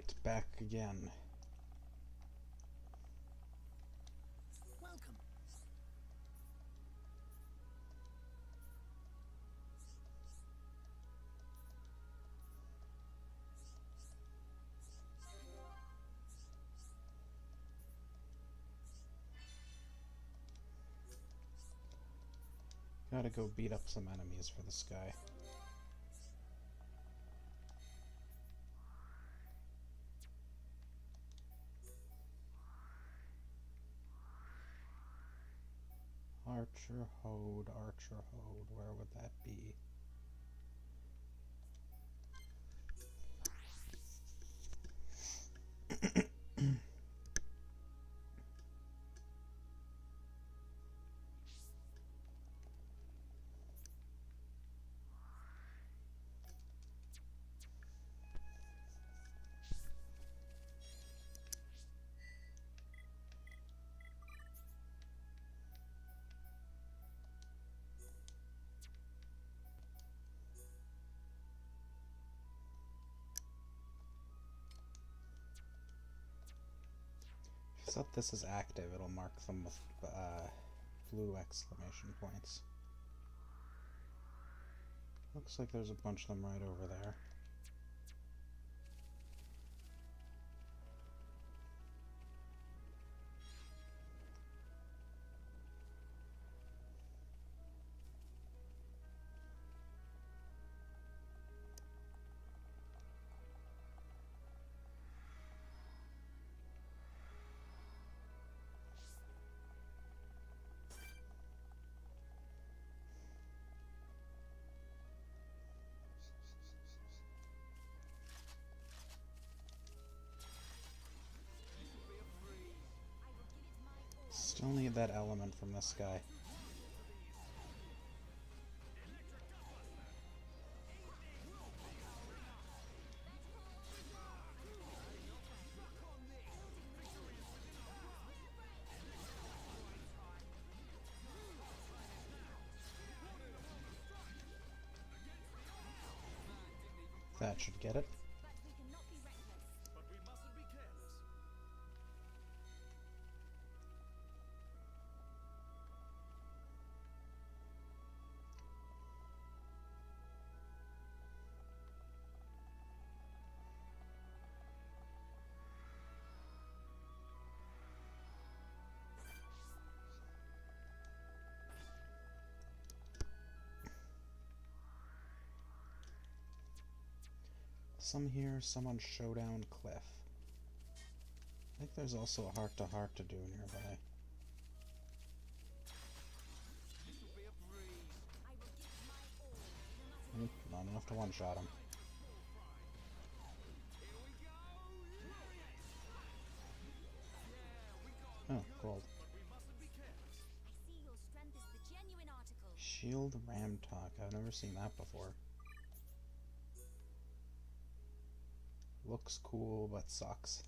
Alright, back again. Welcome. Gotta go beat up some enemies for this guy. Archer Hode, where would that be? So if this is active, it'll mark them with blue exclamation points. Looks like there's a bunch of them right over there. Still need that element from this guy. That should get it. Some here, some on Showdown Cliff. I think there's also a heart-to-heart to do nearby. Not enough to one-shot him. Oh, gold. Shield Ram Talk. I've never seen that before. Looks cool, but sucks.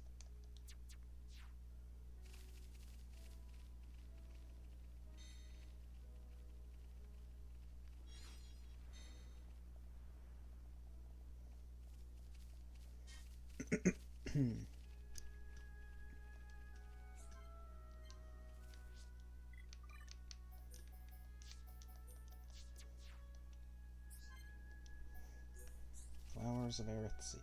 Flowers of Earthsea.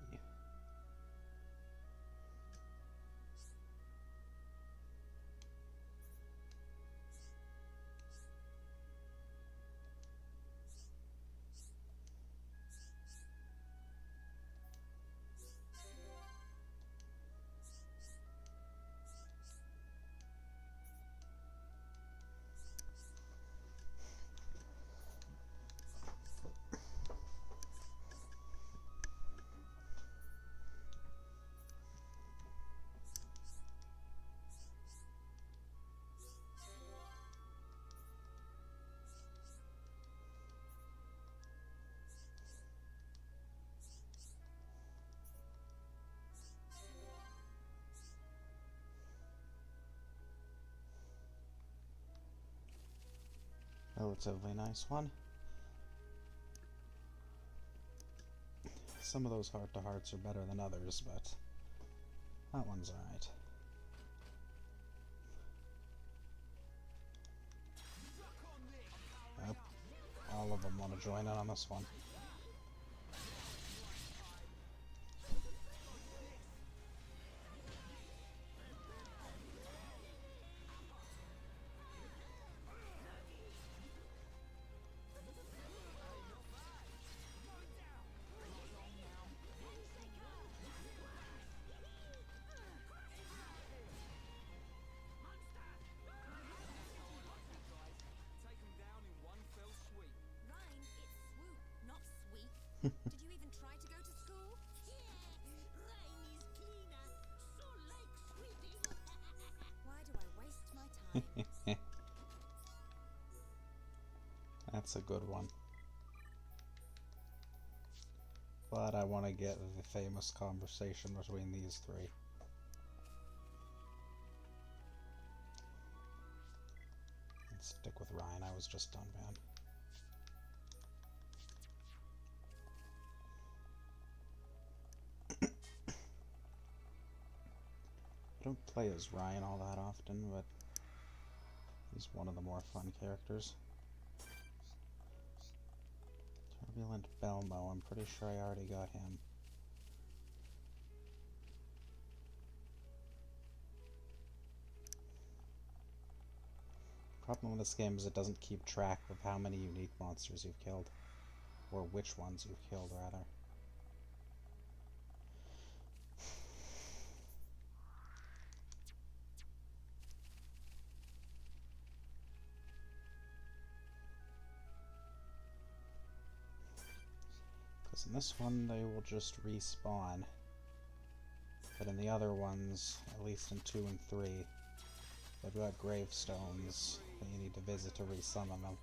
Relatively nice one. Some of those heart-to-hearts are better than others, but That one's alright. Yep. All of them want to join in on this one. Did you even try to go to school? Why do I waste my time? That's a good one. But I want to get the famous conversation between these three. Let's stick with Ryan. I was just done, man. I don't play as Ryan all that often, but he's one of the more fun characters. Turbulent Belmo, I'm pretty sure I already got him. Problem with this game is it doesn't keep track of how many unique monsters you've killed. Or which ones you've killed, rather. Because in this one, they will just respawn. But in the other ones, at least in 2 and 3, they've got gravestones that you need to visit to resummon them.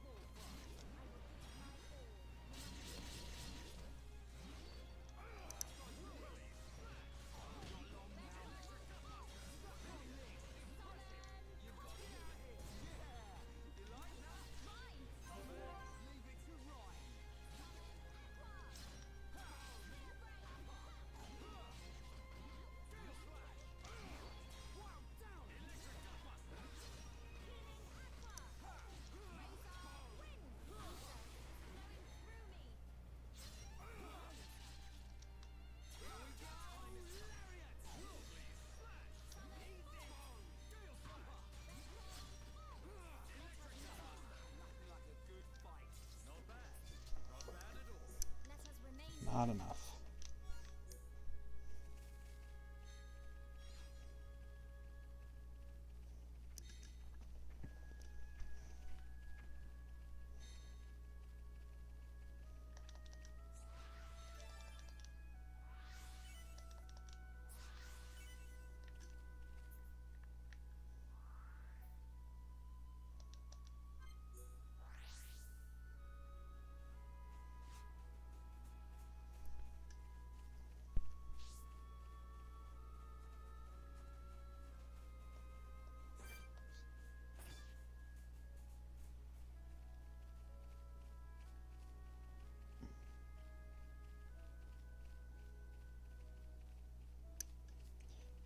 Not enough.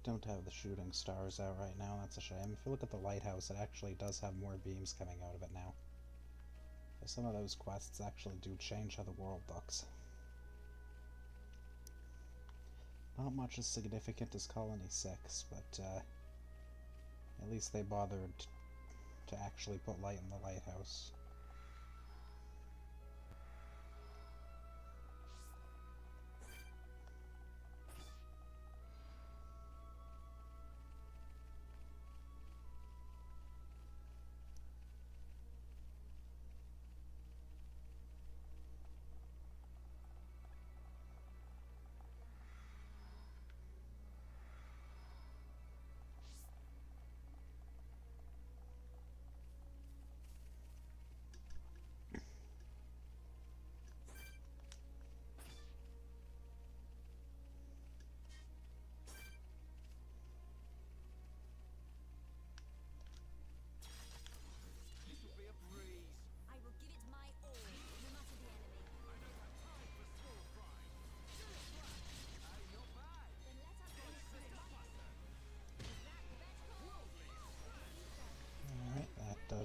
Don't have the shooting stars out right now, that's a shame. If you look at the lighthouse, it actually does have more beams coming out of it now. So some of those quests actually do change how the world looks. Not much as significant as Colony 6, but at least they bothered to actually put light in the lighthouse.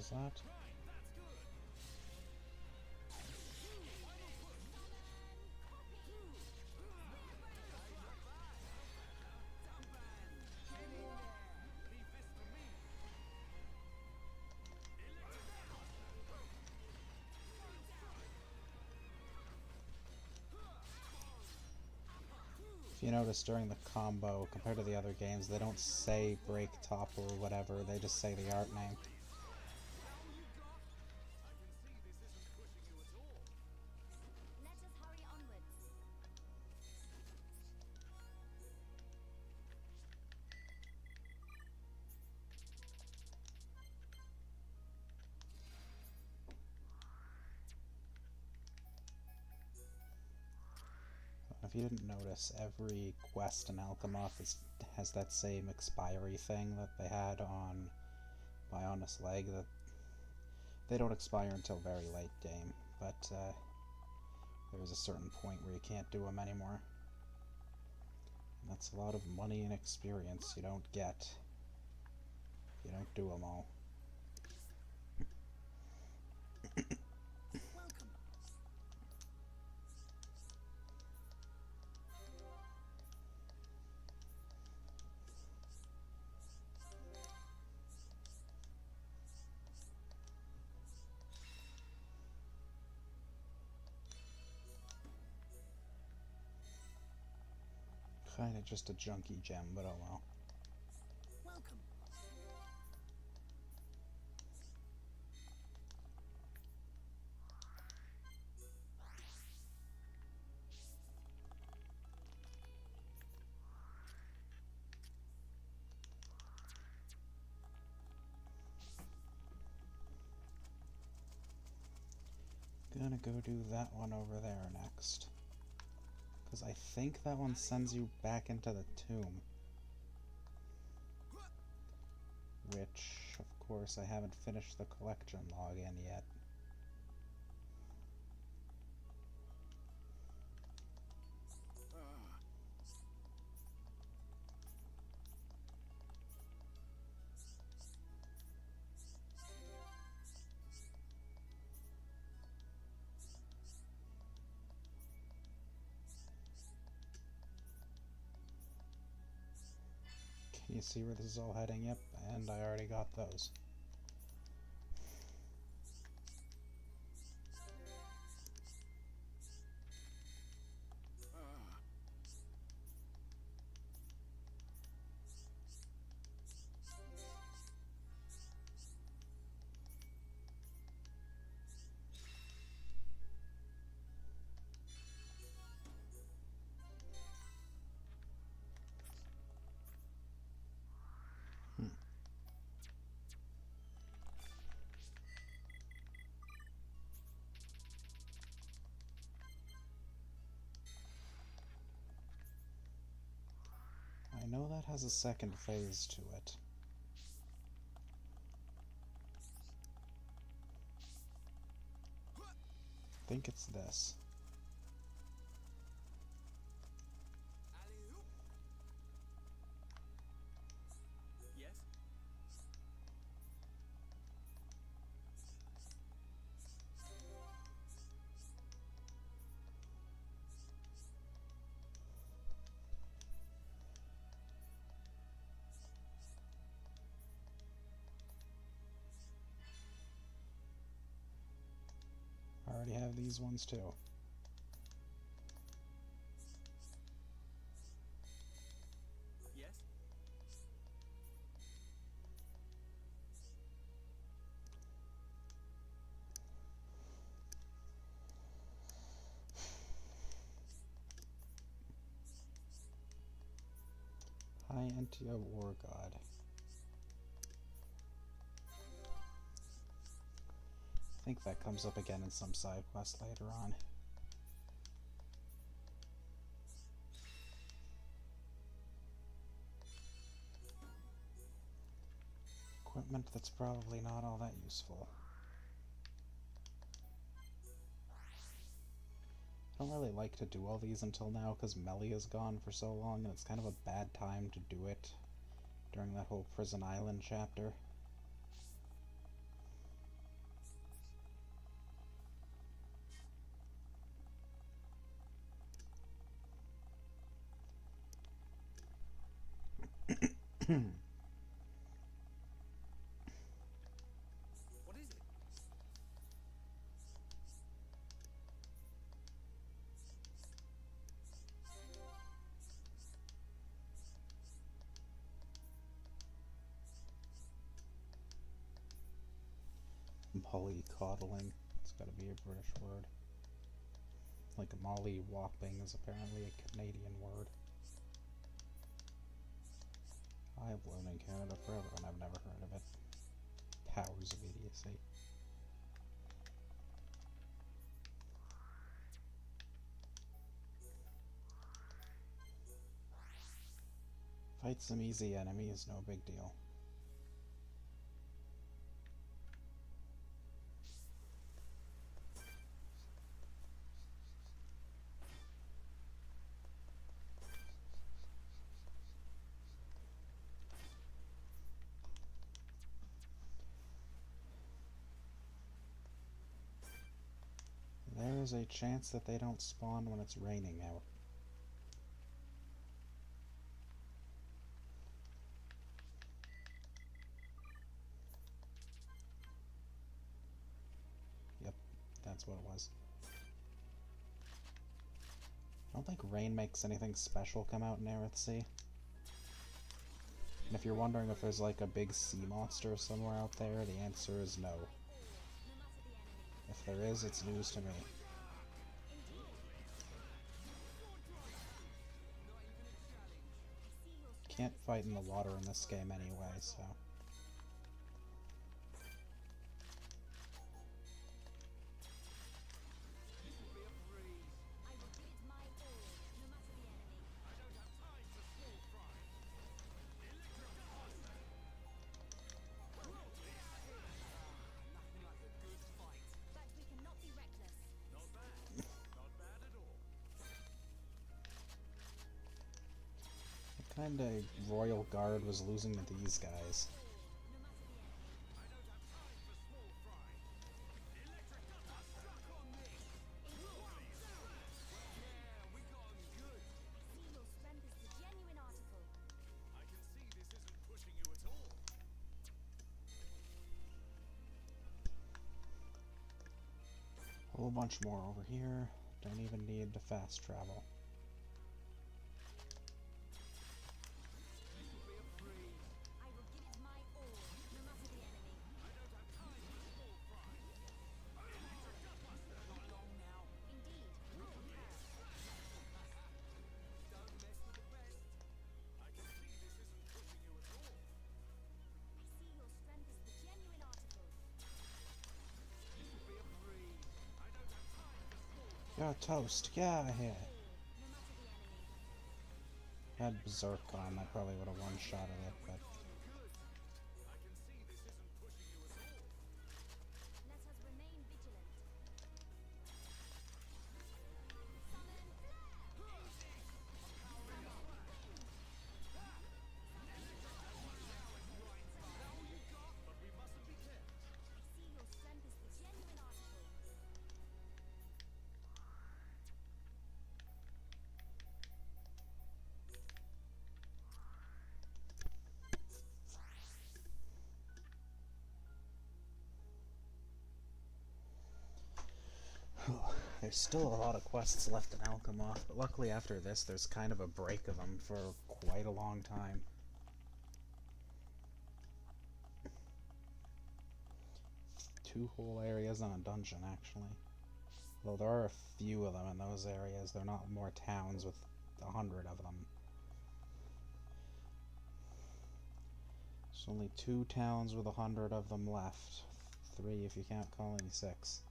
was that? If you notice during the combo, compared to the other games, they don't say break top or whatever, they just say the art name. Let us hurry onwards. If you didn't notice, every quest in Alchemoth has that same expiry thing that they had on Bionis Leg, that they don't expire until very late game, but there's a certain point where you can't do them anymore. And that's a lot of money and experience you don't get if you don't do them all. Welcome. Kinda just a junky gem, but oh well. Welcome. Gonna go do that one over there next. Because I think that one sends you back into the tomb. Which, of course, I haven't finished the collection login yet. Can you see where this is all heading? Yep, and I already got those. I know that has a second phase to it. I think it's this. Yes. I already have these ones too. Yes. High Entia War God. I think that comes up again in some side quest later on. Equipment that's probably not all that useful. I don't really like to do all these until now because Melly is gone for so long and it's kind of a bad time to do it during that whole Prison Island chapter. What is it? Mollycoddling. It's gotta be a British word. Like molly whopping is apparently a Canadian word. I've lived in Canada forever and I've never heard of it. Powers of idiocy. Fight some easy enemies, no big deal. There is a chance that they don't spawn when it's raining out. Yep, that's what it was. I don't think rain makes anything special come out in Aerithsea. And if you're wondering if there's like a big sea monster somewhere out there, the answer is no. If there is, it's news to me. Can't fight in the water in this game anyway, so... What kind of royal guard was losing to these guys? A whole bunch more over here. Don't even need to fast travel. Yeah, toast. Yeah, here. Had Berserk on, I probably would have one-shotted it, but... There's still a lot of quests left in Alchemoth, but luckily after this there's kind of a break of them for quite a long time. Two whole areas on a dungeon, actually. Though there are a few of them in those areas, they're not more towns with 100 of them. There's only 2 towns with 100 of them left. 3 if you count Colony 6.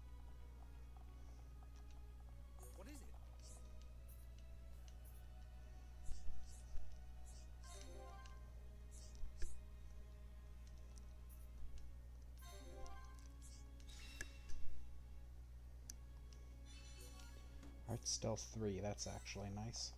What is it? Art Stealth 3, that's actually nice.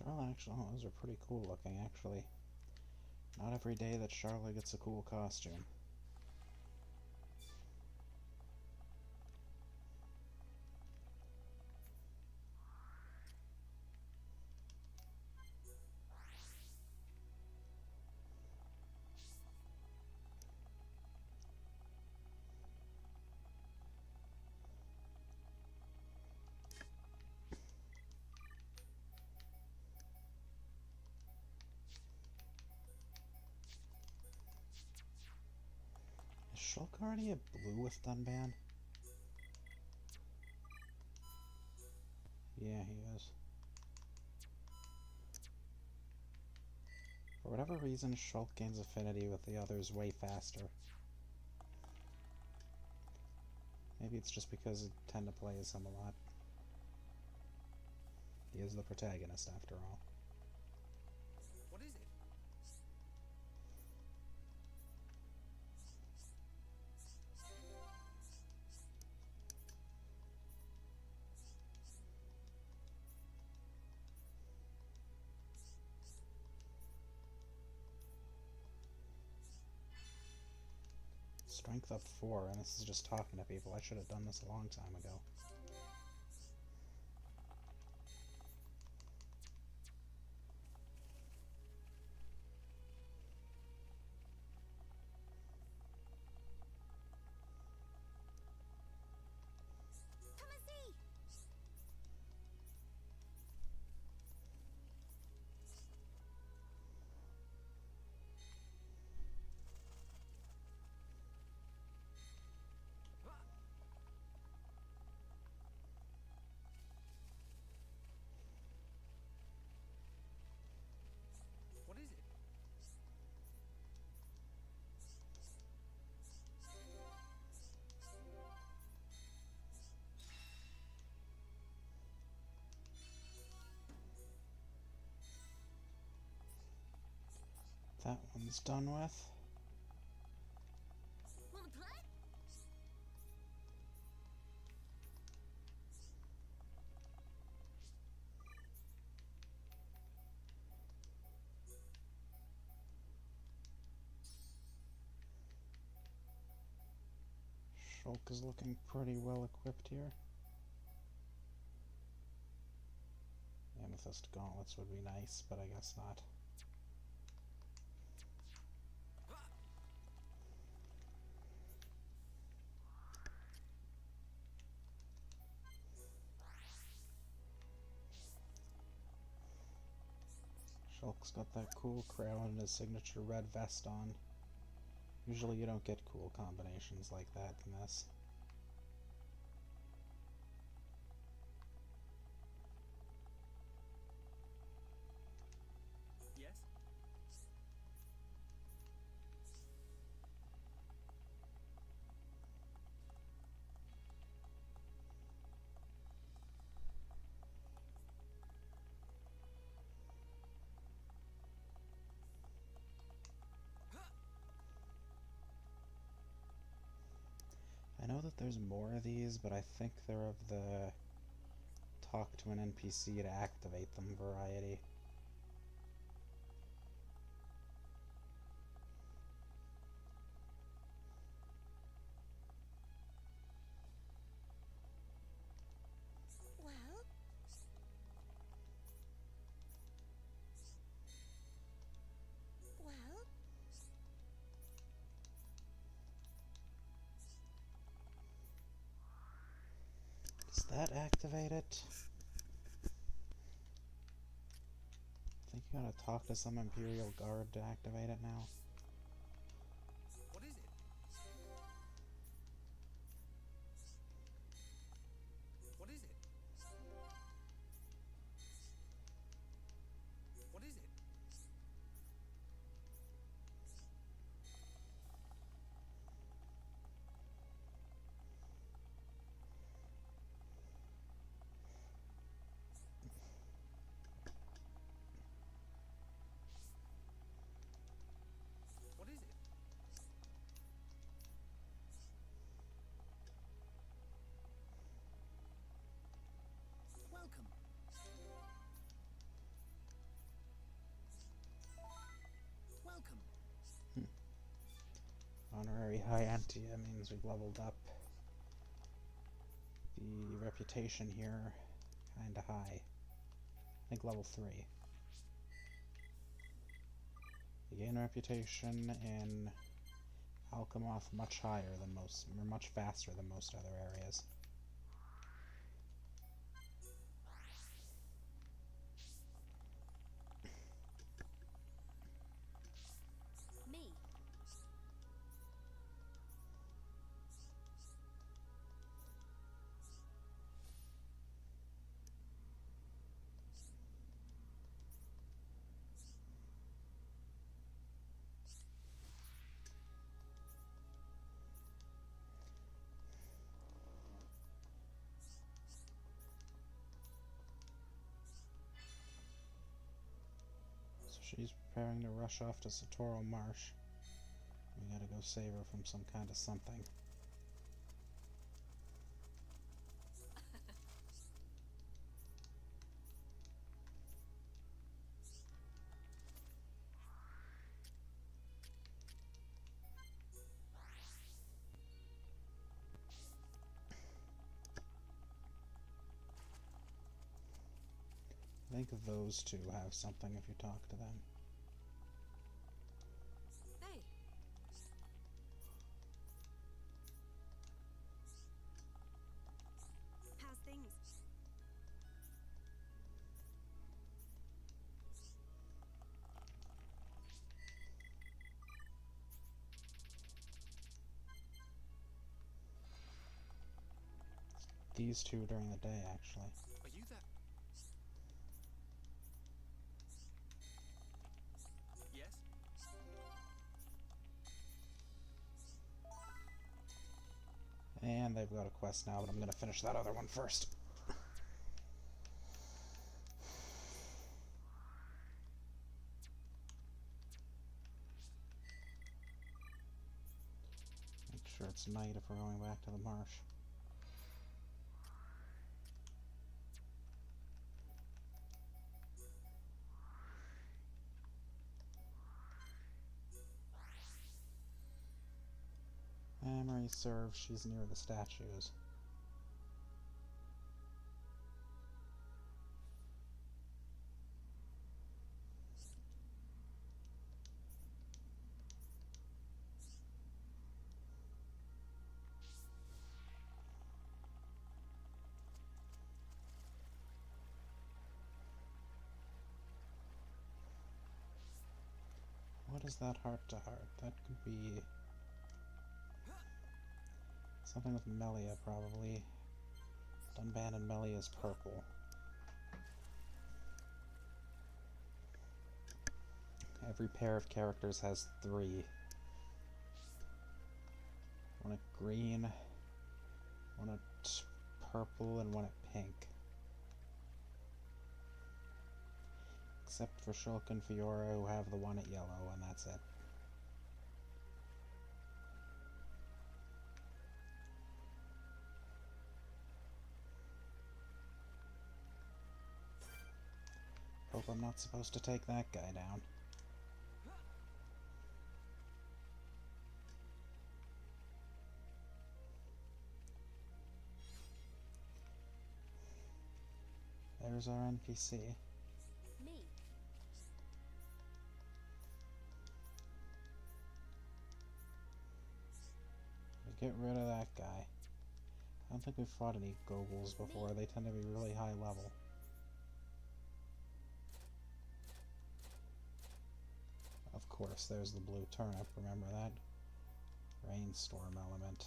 Charlotte, actually, oh, those are pretty cool looking, actually. Not every day that Charlotte gets a cool costume. Is Shulk already at blue with Dunban? Yeah, he is. For whatever reason, Shulk gains affinity with the others way faster. Maybe it's just because I tend to play as him a lot. He is the protagonist, after all. What is it? Strength up 4, and this is just talking to people. I should have done this a long time ago. Come and see. What is it? That one's done with. Want to play? Shulk is looking pretty well equipped here. Amethyst gauntlets would be nice, but I guess not. Shulk's got that cool crown and his signature red vest on. Usually you don't get cool combinations like that in this. Yes? I know that there's more of these, but I think they're of the talk to an NPC to activate them variety. Well, well. Does that activate it? I think you gotta talk to some Imperial Guard to activate it now. What is it? What is it? What is it? Scientia means we've leveled up. The reputation here, kinda high. I think level 3. You gain reputation in Alchemoth much higher than most, or much faster than most other areas. Me. So she's preparing to rush off to Satoral Marsh. We gotta go save her from some kind of something. I think those two have something if you talk to them. Hey. How's things? These two during the day, actually. Are you there? Yes? And they've got a quest now, but I'm gonna finish that other one first. Make sure it's night if we're going back to the marsh. Memory serves, she's near the statues. What is that heart to heart? That could be something with Melia, probably. Dunban and Melia's purple. Every pair of characters has 3. One at green, one at purple, and one at pink. Except for Shulk and Fiora, who have the one at yellow, and that's it. Hope I'm not supposed to take that guy down. There's our NPC. Me. We get rid of that guy. I don't think we've fought any Goggles before. They tend to be really high level. Of course, there's the blue turnip, remember that? Rainstorm element.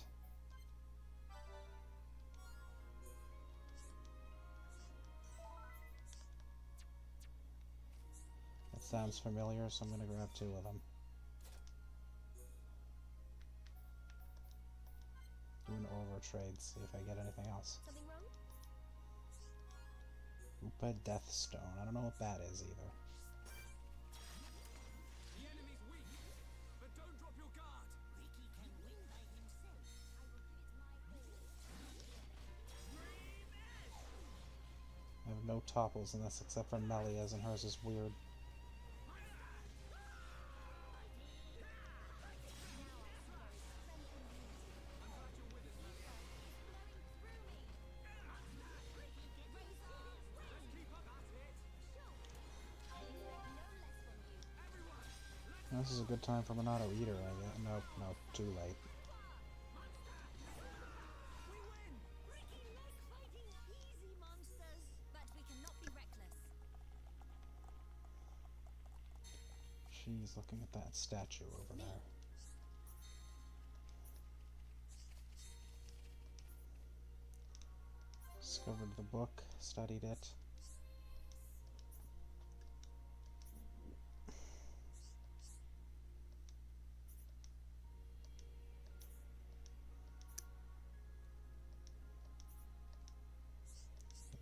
That sounds familiar, so I'm gonna grab 2 of them. Do an overtrade, see if I get anything else. Something wrong? Upa Deathstone. I don't know what that is either. The enemy's weak, but don't drop your guard. Ricky can win by himself. I will give it my all. I have no topples in this except for Melia's, and hers is weird. This is a good time for Monado Eater, I guess. Nope, nope, too late. We win! Freaking like fighting easy monsters. But we cannot be reckless. She's looking at that statue over there. Discovered the book, studied it.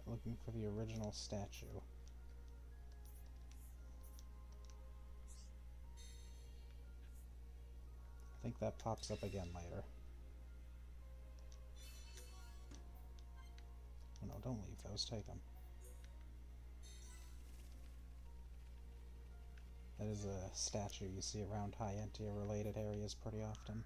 Looking for the original statue. I think that pops up again later. Oh no, don't leave those, take them. That is a statue you see around high Entia related areas pretty often.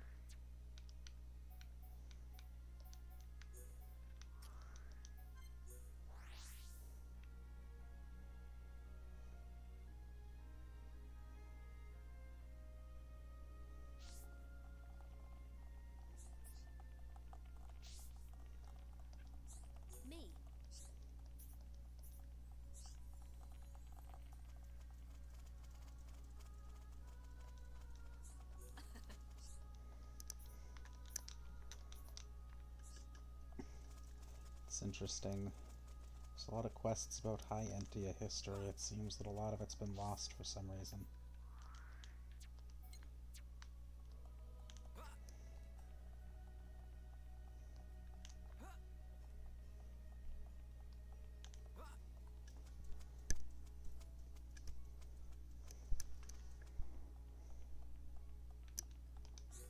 Me. It's interesting. There's a lot of quests about high Entia history. It seems that a lot of it's been lost for some reason.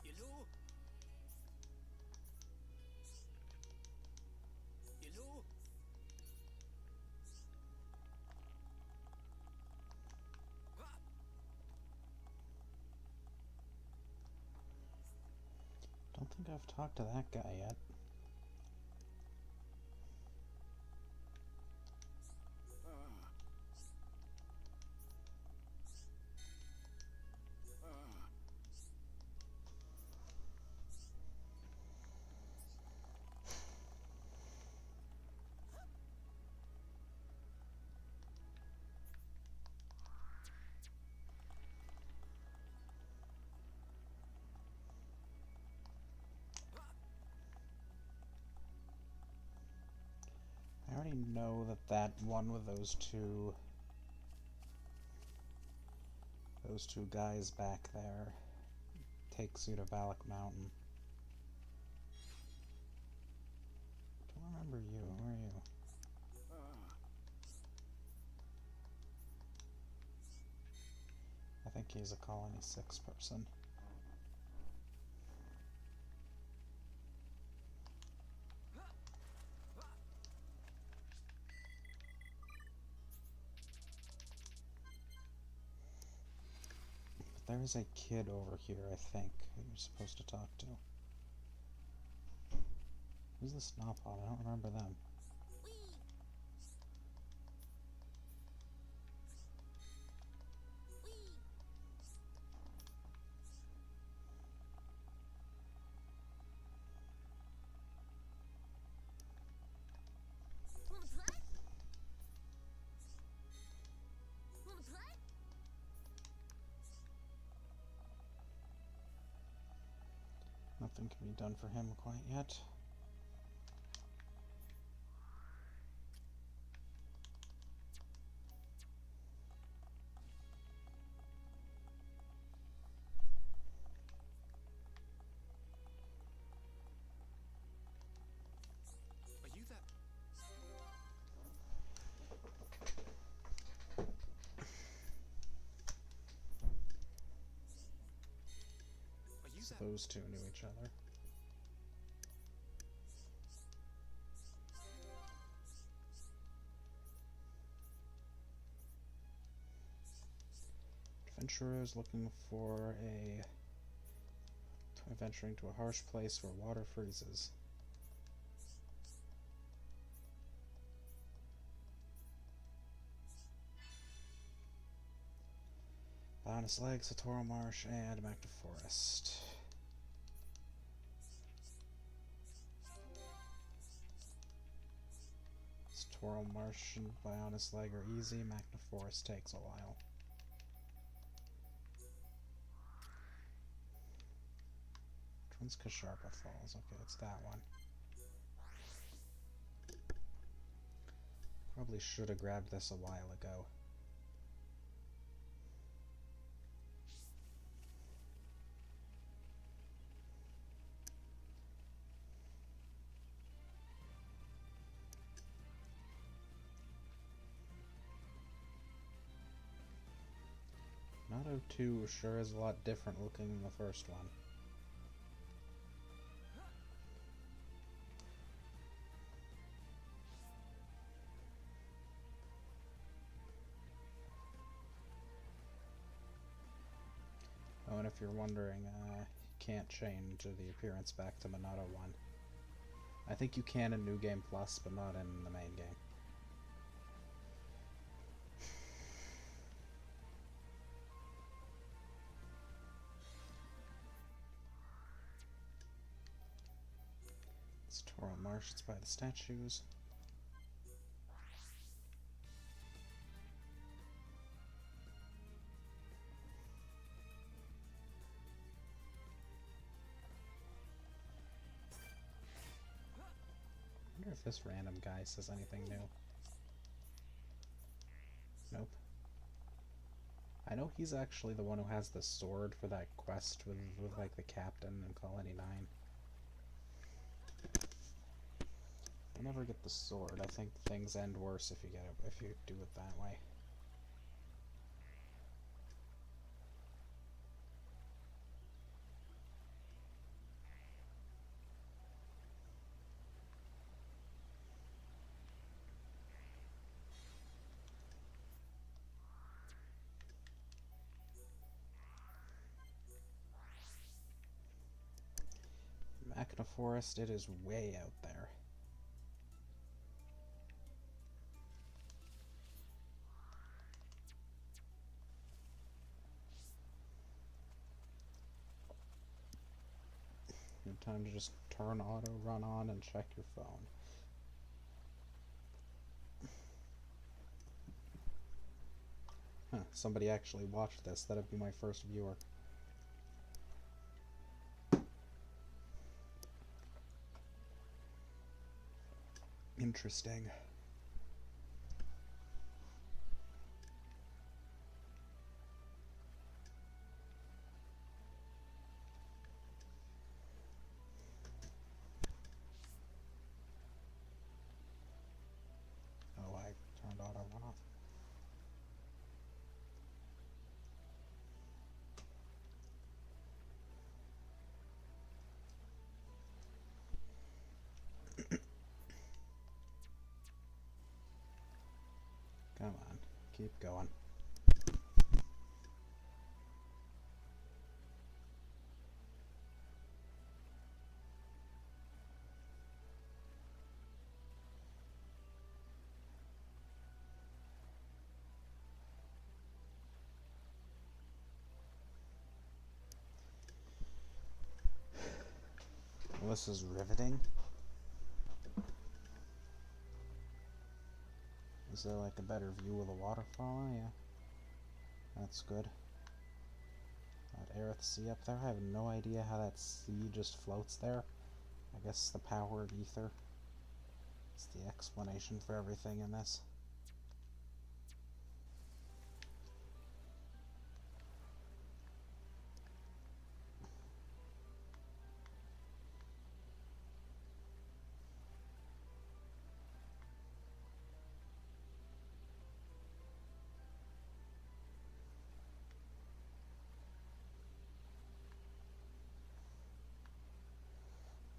Hello? Hello? Don't think I've talked to that guy yet. I already know that that one with those two guys back there takes you to Valak Mountain. Don't remember you. Where are you? I think he's a Colony 6 person. But there's a kid over here, I think, that you're supposed to talk to. Who's the Snowpod? I don't remember them. Wanna play? Wanna play? Nothing can be done for him quite yet. Are you that? Are you So that? those two knew each other. Adventurers looking for adventuring to a harsh place where water freezes. Bonus Leg, Satoral Marsh, and back to Forest. Satoral Marsh and Bionis Leg are easy, Magna Forest takes a while. Which one's Kasharpa Falls? Okay, it's that one. Probably should have grabbed this a while ago. Auto 2 sure is a lot different looking than the first one. Oh, and if you're wondering, you can't change the appearance back to Monado 1. I think you can in New Game Plus, but not in the main game. It's Taural Marsh, it's by the statues. I wonder if this random guy says anything new. Nope. I know he's actually the one who has the sword for that quest with like the captain in Colony 9. I never get the sword. I think things end worse if you get it, if you do it that way. Magna Forest, it is way out there. You have time to just turn auto, run on, and check your phone. Huh, somebody actually watched this. That'd be my first viewer. Interesting. Oh, I turned auto one off. Come on, keep going. Well, this is riveting. Is there like a better view of the waterfall? Oh, yeah. That's good. That Aerith Sea up there, I have no idea how that sea just floats there. I guess the power of ether. It's the explanation for everything in this.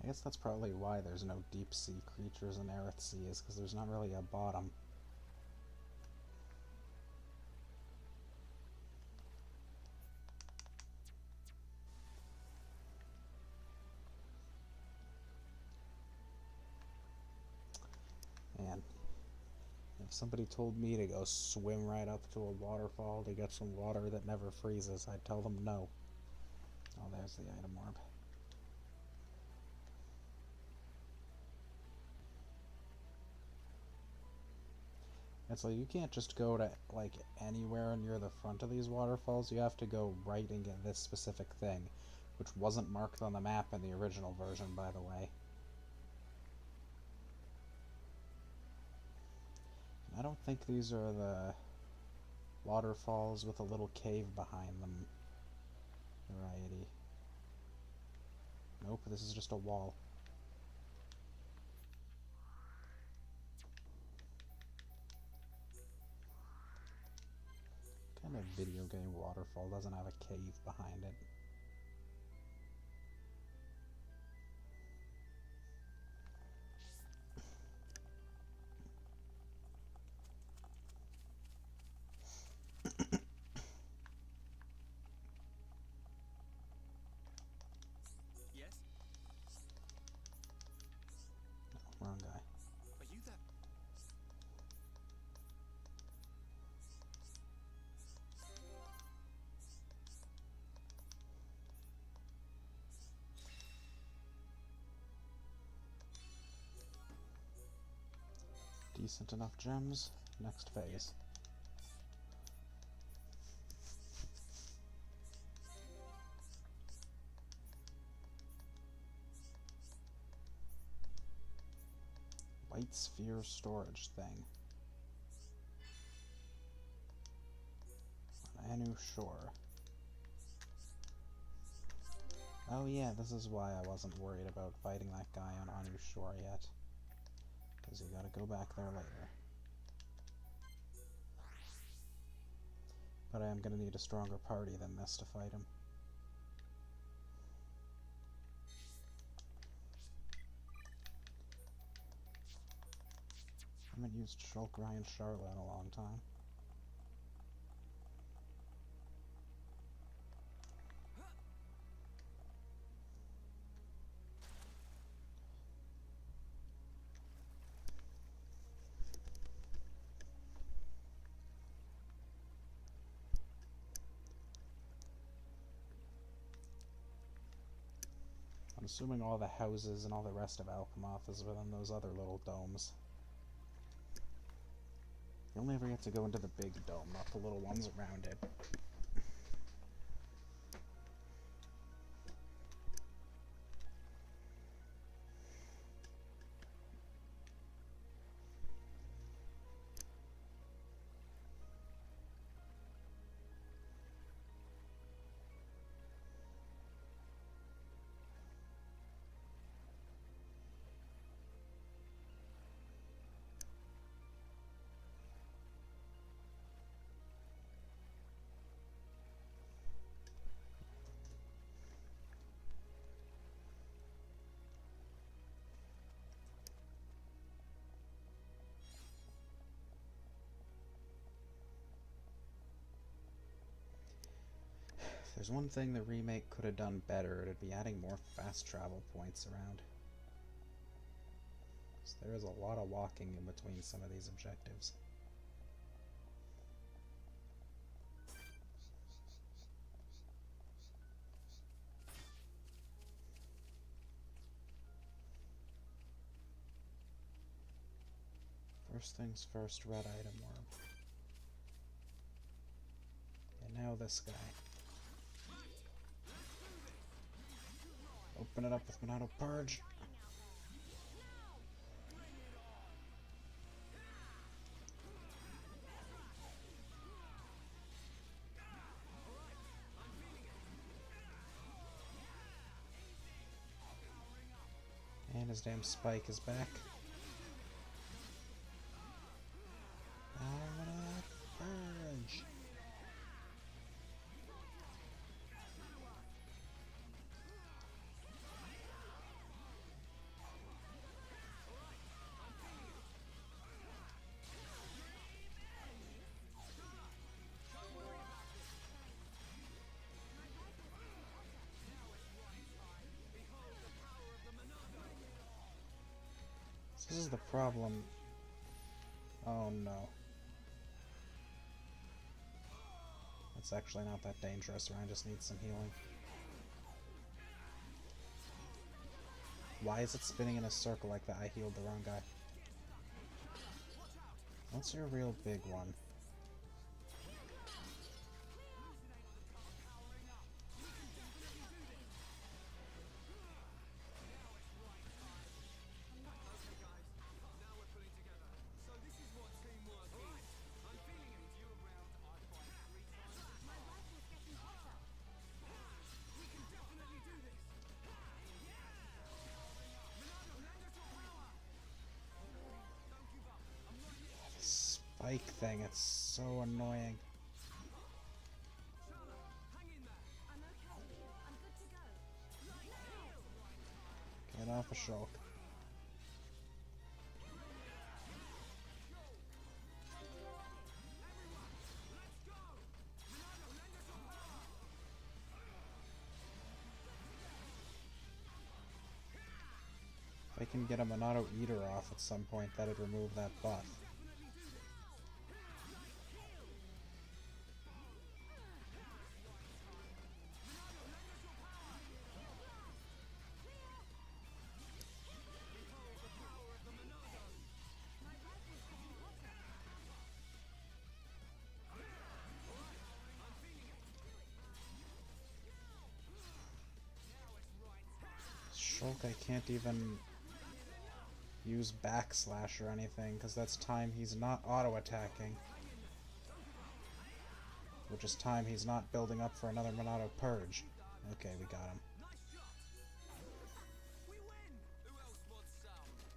I guess that's probably why there's no deep sea creatures in Aerith Sea, is because there's not really a bottom. Man, If somebody told me to go swim right up to a waterfall to get some water that never freezes, I'd tell them no. Oh, there's the item orb. It's like you can't just go to like anywhere near the front of these waterfalls. You have to go right and get this specific thing, which wasn't marked on the map in the original version, by the way. I don't think these are the waterfalls with a little cave behind them variety. Nope, this is just a wall. What kind of video game waterfall doesn't have a cave behind it? Yes? No, wrong guy. Are you that? Decent enough gems. Next phase. White sphere storage thing. On Anu Shore. Oh yeah, this is why I wasn't worried about fighting that guy on Anu Shore yet. Because you gotta go back there later. But I am gonna need a stronger party than this to fight him. I haven't used Shulk, Ryan, Charlotte in a long time. I'm assuming all the houses and all the rest of Alchemoth is within those other little domes. You only ever get to go into the big dome, not the little ones around it. If there's one thing the remake could have done better, it'd be adding more fast travel points around. So there is a lot of walking in between some of these objectives. First things first, red item worm. And now this guy. Open it up with Monado Purge. And his damn spike is back. Purge. This is the problem Oh no. It's actually not that dangerous, or I just need some healing. Why is it spinning in a circle like that? I healed the wrong guy. What's your real big one? Spike thing, it's so annoying. I'm okay. I'm good to go. Get off a Shulk. If I can get a Monado Eater off at some point, that'd remove that buff. Shulk, I can't even use backslash or anything, because that's time he's not auto-attacking. Which is time he's not building up for another Monado Purge. Okay, we got him.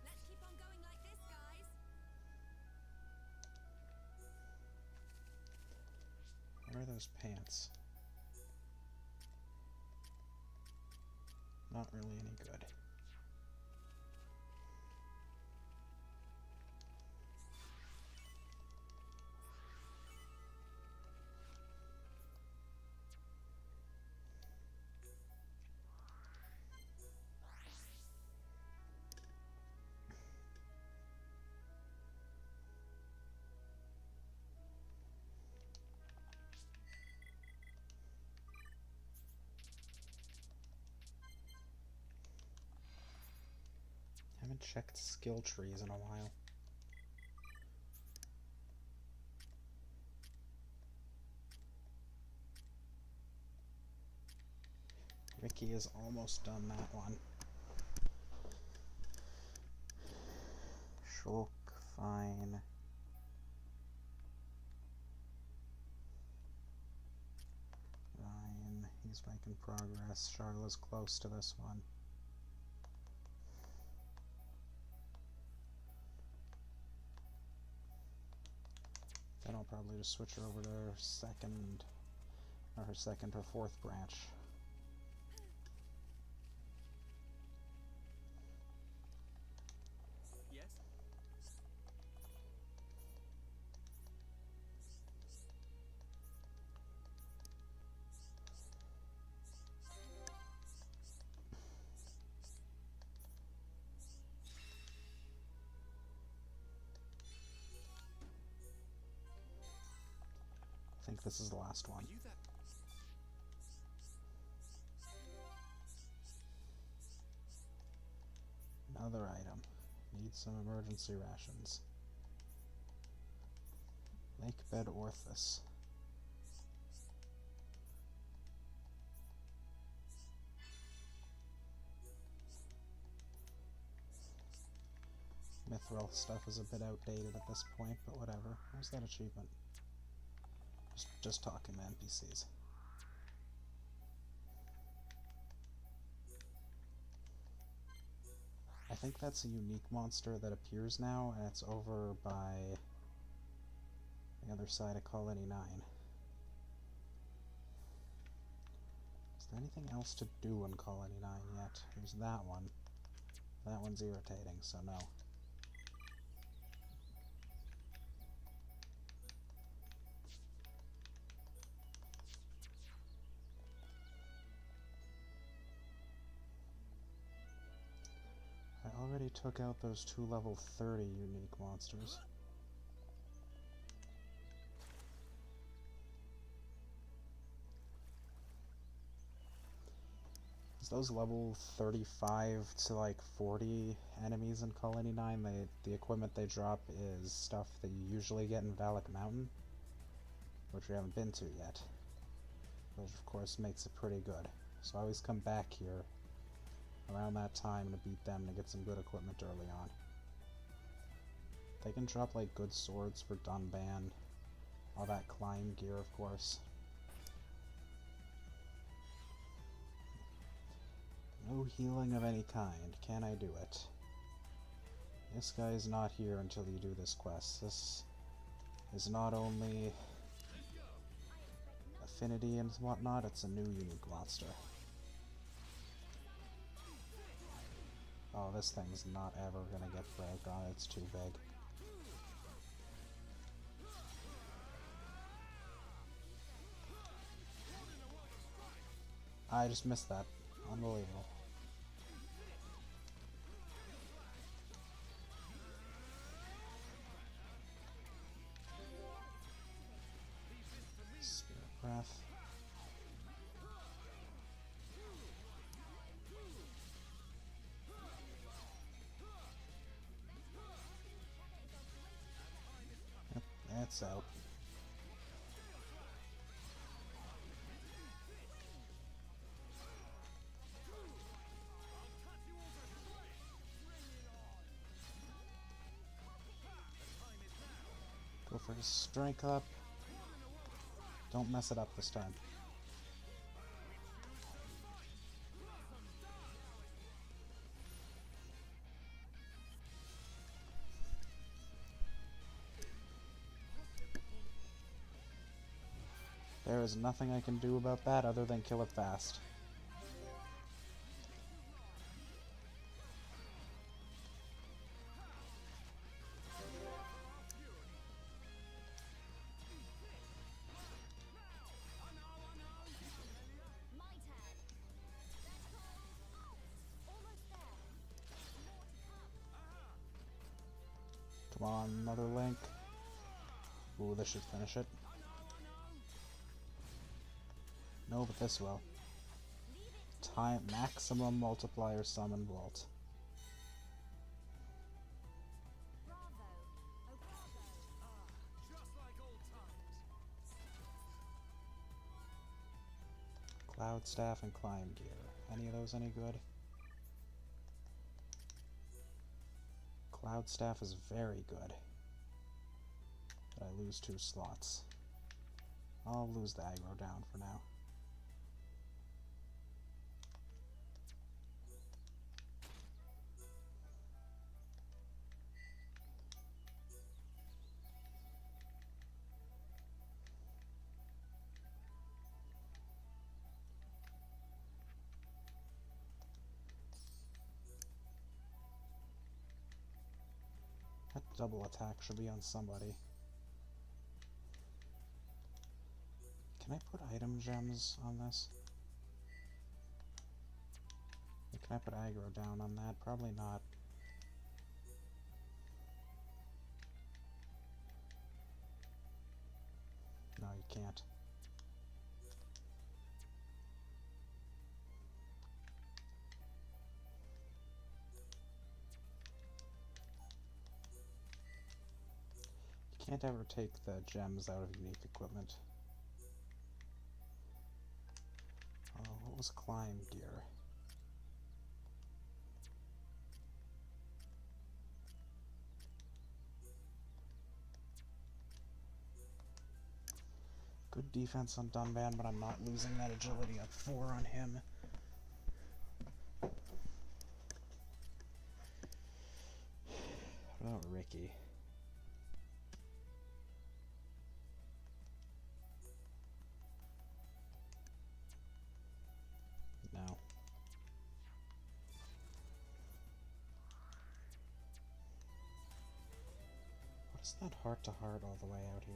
Let's keep on going like this, guys. Where are those pants? Not really any good. Haven't checked skill trees in a while. Ricky is almost done that one. Shulk, fine. Ryan, he's making progress. Charlotte's close to this one. Then I'll probably just switch her over to her second or fourth branch. Yes? I think this is the last one. Are you that? Another item. Need some emergency rations. Lake Bed Orthus. Mithril stuff is a bit outdated at this point, but whatever. Where's that achievement? Just talking to NPCs. I think that's a unique monster that appears now, and it's over by the other side of Colony 9. Is there anything else to do in Colony 9 yet? There's that one. That one's irritating, so no. I already took out those 2 level 30 unique monsters. those level 35 to like 40 enemies in Colony 9, the equipment they drop is stuff that you usually get in Valak Mountain, which we haven't been to yet, which of course makes it pretty good. So I always come back here around that time to beat them to get some good equipment early on. They can drop like good swords for Dunban, all that climb gear of course. No healing of any kind. Can I do it? This guy is not here until you do this quest. This is not only affinity and whatnot, it's a new unique monster. Oh, this thing's not ever gonna get broke on. It's too big. I just missed that. Unbelievable. Spirit breath. Yep, that's out. Go for his strike up. Don't mess it up this time. There is nothing I can do about that other than kill it fast. Come on, another Link. Ooh, this should finish it. No, but this will. Time maximum multiplier summon vault. Cloud Staff and Climb Gear. Any of those any good? Cloud Staff is very good. But I lose 2 slots. I'll lose the aggro down for now. That double attack should be on somebody. Can I put item gems on this? Can I put aggro down on that? Probably not. No, you can't. You can't ever take the gems out of unique equipment. Oh, what was climb gear? Good defense on Dunban, but I'm not losing that agility up 4 on him. What about Ricky? No. What's that heart-to-heart all the way out here?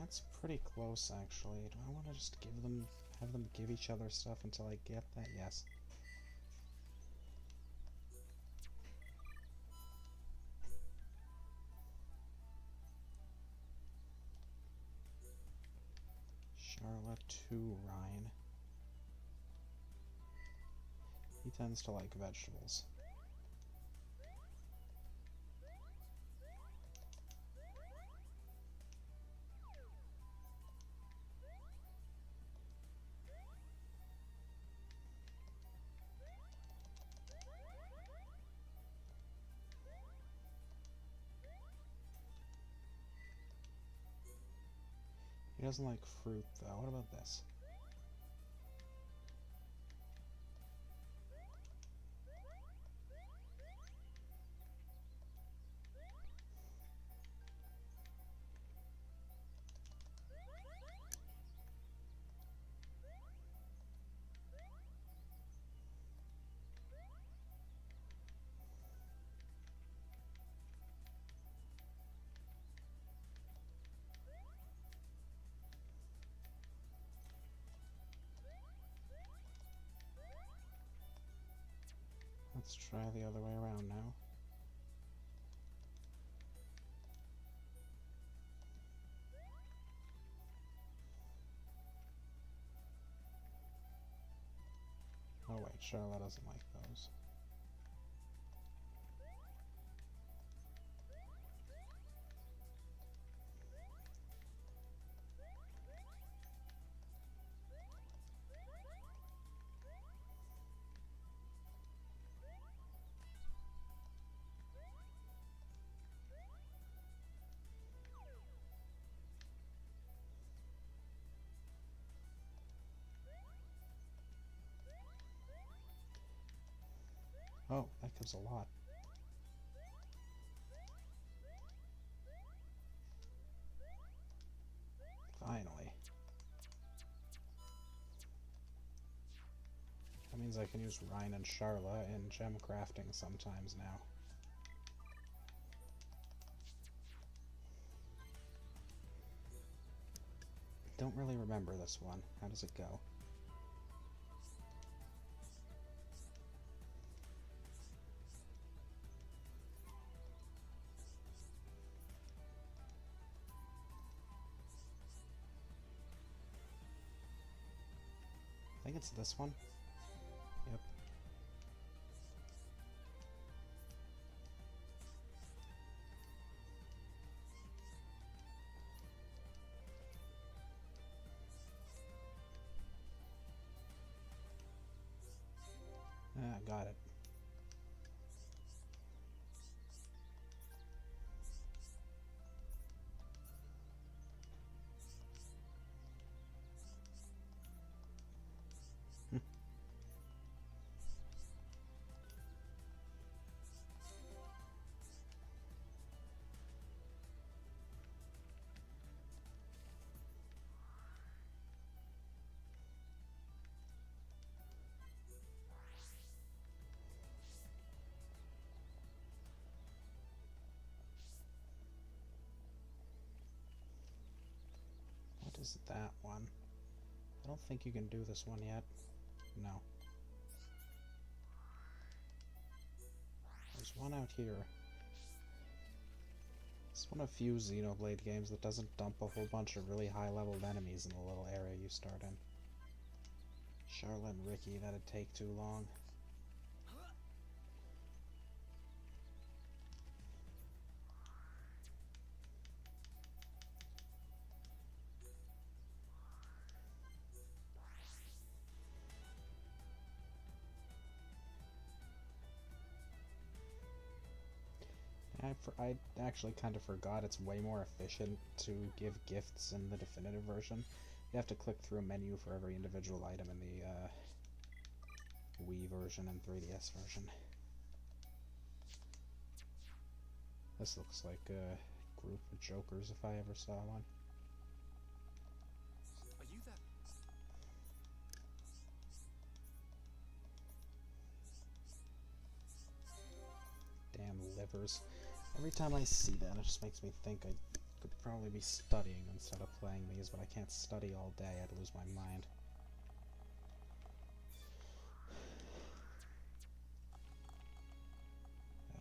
That's pretty close, actually. Do I want to just have them give each other stuff until I get that? Yes. Charlotte to Ryan. He tends to like vegetables. He doesn't like fruit, though. What about this? Let's try the other way around now. Oh wait, Charlotte doesn't like those. Oh, that gives a lot. Finally. That means I can use Ryan and Charla in gem crafting sometimes now. Don't really remember this one. How does it go? I think it's this one. Yep. Ah, got it. What is that one? I don't think you can do this one yet. No. There's one out here. It's one of few Xenoblade games that doesn't dump a whole bunch of really high-level enemies in the little area you start in. Charlotte and Ricky, that'd take too long. I actually kind of forgot it's way more efficient to give gifts in the definitive version. You have to click through a menu for every individual item in the Wii version and 3DS version. This looks like a group of jokers if I ever saw one. Are you that? Damn livers. Every time I see that, it just makes me think I could probably be studying instead of playing these, but I can't study all day, I'd lose my mind.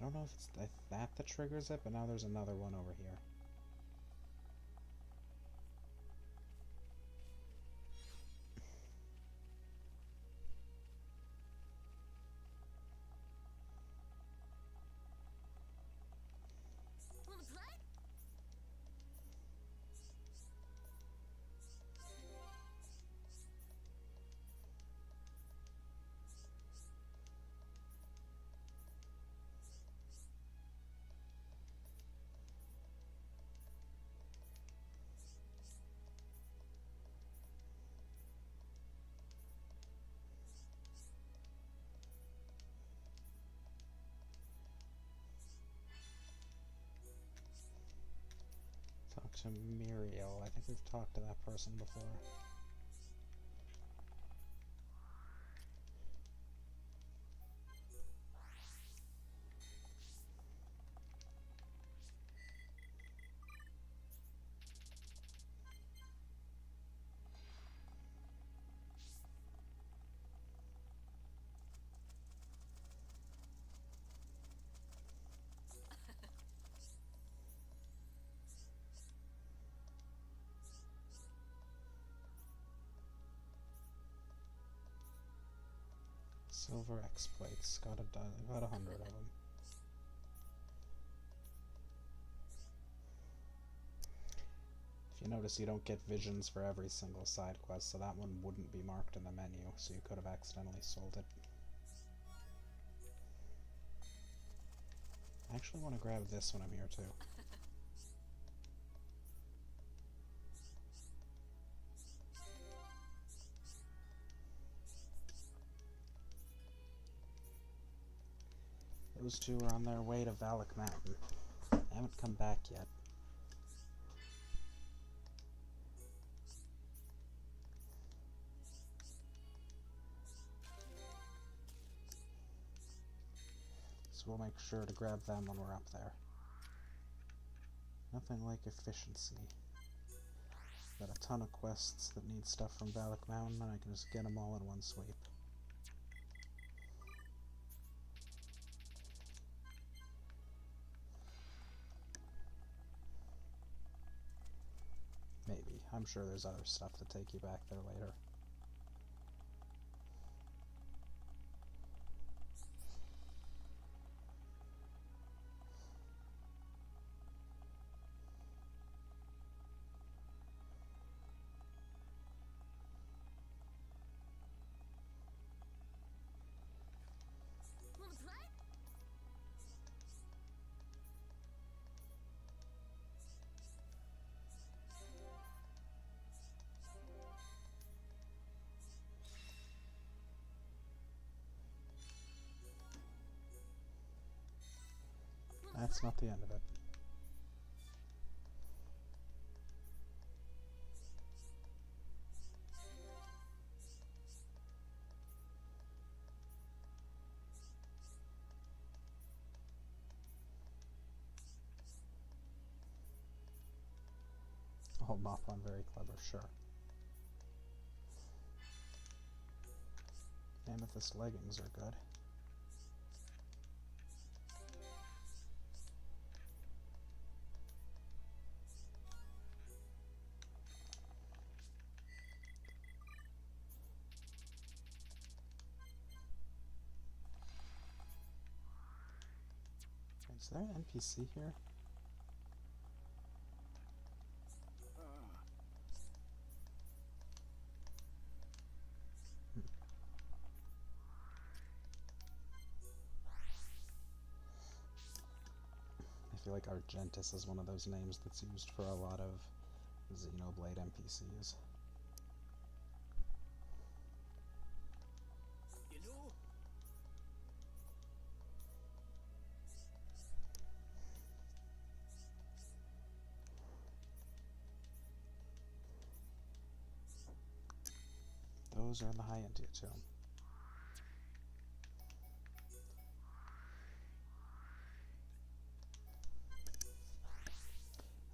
I don't know if it's that that triggers it, but now there's another one over here. Wanna play? Talk to Muriel. I think we've talked to that person before. Silver exploits. Got 100 of them. If you notice, you don't get visions for every single side quest, so that one wouldn't be marked in the menu, so you could have accidentally sold it. I actually want to grab this when I'm here too. Those two are on their way to Valak Mountain. They haven't come back yet. So we'll make sure to grab them when we're up there. Nothing like efficiency. Got a ton of quests that need stuff from Valak Mountain, and I can just get them all in one sweep. Maybe. I'm sure there's other stuff to take you back there later. Wanna play? That's not the end of it. Oh, Mop on very clever, sure. Amethyst leggings are good. Is there an NPC here? I feel like Argentis is one of those names that's used for a lot of Xenoblade NPCs. You know, Those are in the High India Tomb.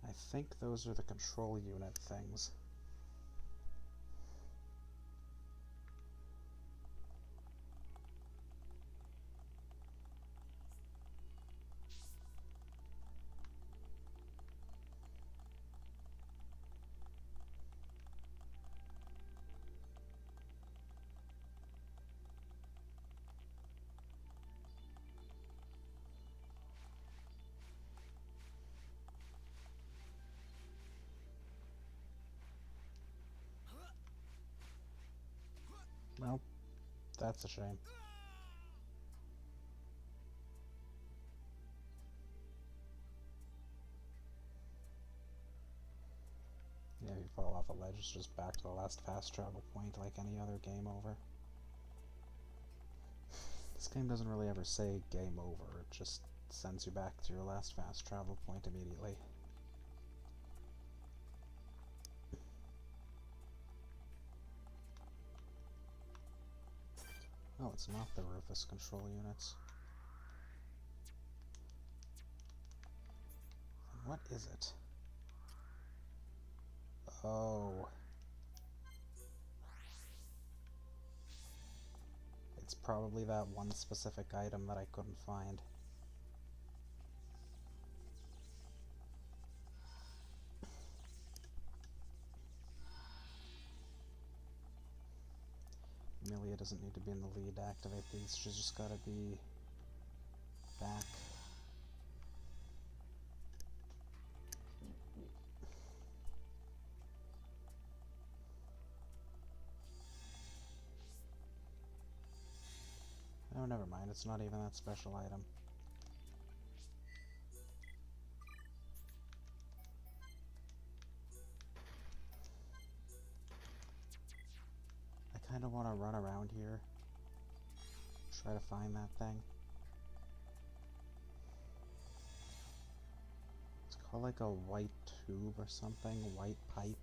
I think those are the control unit things. Well, that's a shame. Yeah, if you fall off a ledge, it's just back to the last fast travel point like any other game over. This game doesn't really ever say game over, it just sends you back to your last fast travel point immediately. Oh, it's not the Rufus control units. Then what is it? Oh. It's probably that one specific item that I couldn't find. Amelia doesn't need to be in the lead to activate these, she's just gotta be back. Oh, never mind, it's not even that special item. I kinda wanna run around here, try to find that thing. It's called like a white tube or something, white pipe.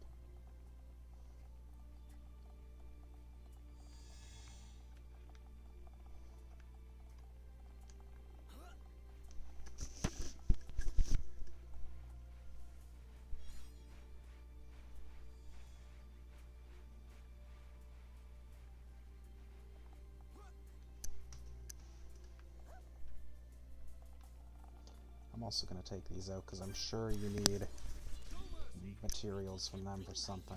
I'm also going to take these out because I'm sure you need materials from them for something.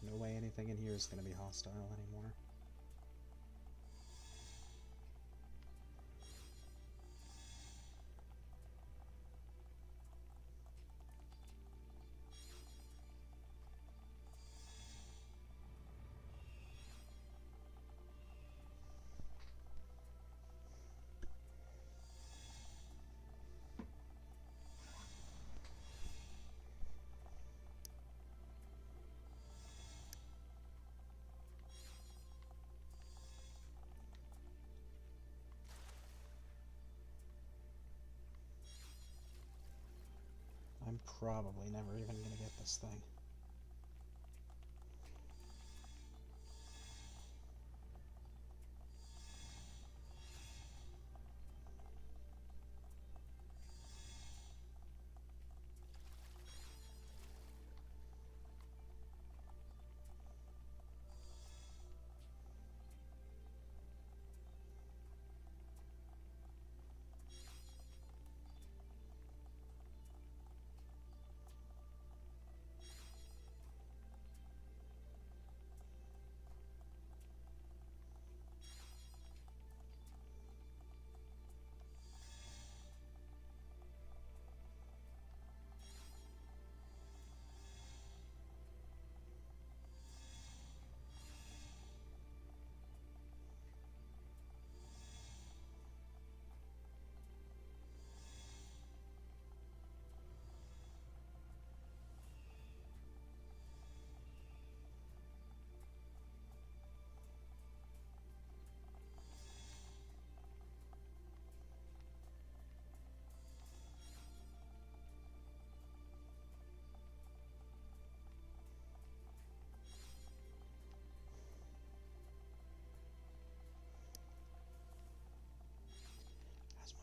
No way anything in here is going to be hostile anymore. I'm probably never even going to get this thing.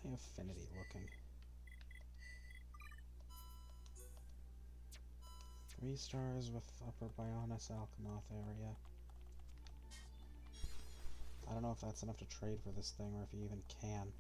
High affinity looking. 3 stars with Upper Bionis Alchemoth area. I don't know if that's enough to trade for this thing, or if you even can.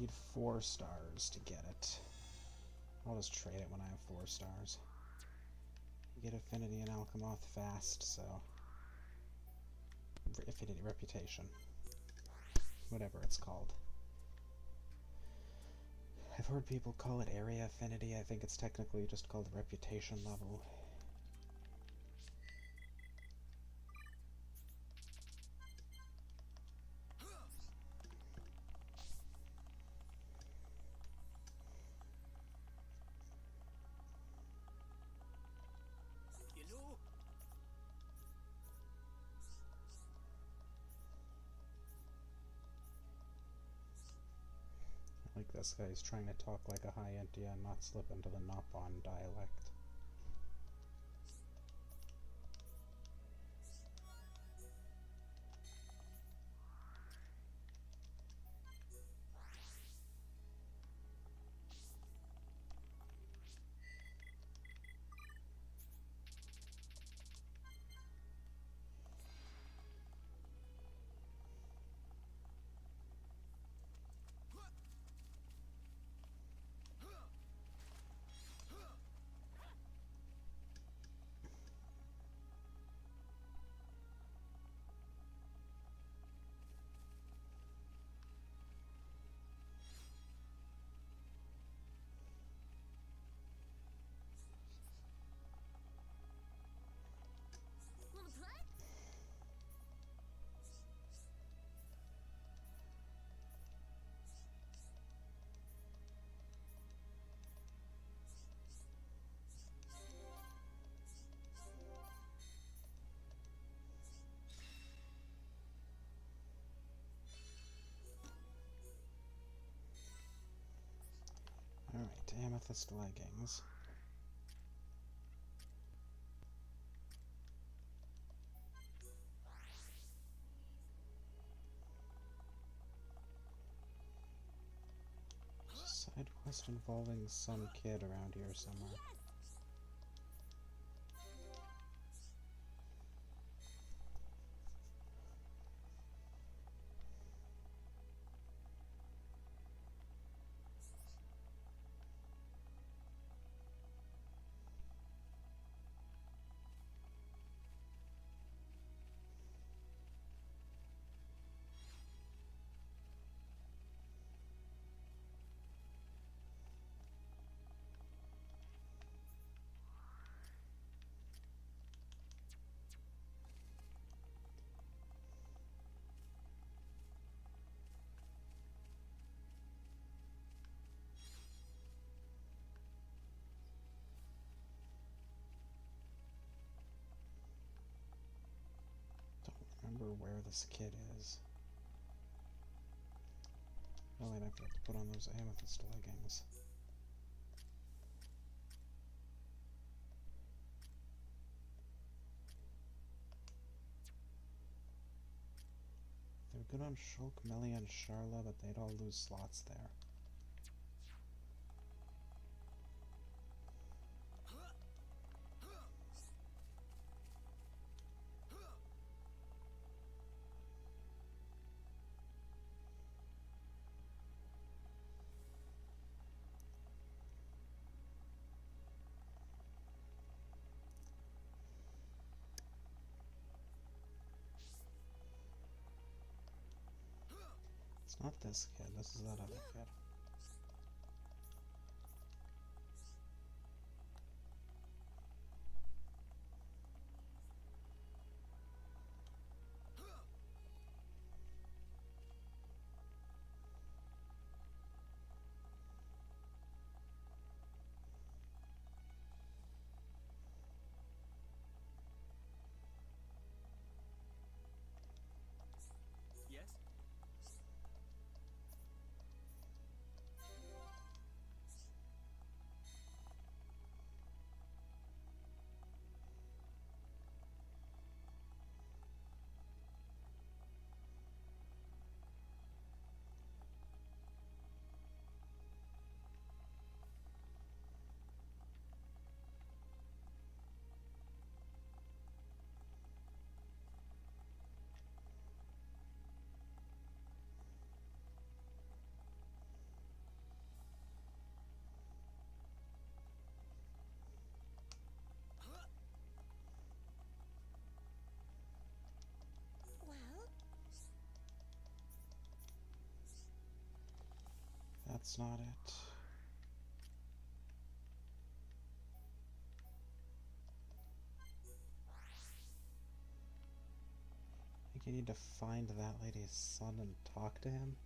Need 4 stars to get it. I'll just trade it when I have 4 stars. You get affinity and Alchemoth fast, so... Affinity reputation. Whatever it's called. I've heard people call it area affinity. I think it's technically just called reputation level. You know, I like this guy. He's trying to talk like a high India and not slip into the Nopon dialect. Wanna play? Alright, amethyst leggings. Side quest involving some kid around here somewhere. Remember where this kid is. Oh wait, I forgot to put on those amethyst leggings. They're good on Shulk, Melee, and Sharla, but they'd all lose slots there. It's not this kid, this is that other kid. that's not it. I think you need to find that lady's son and talk to him.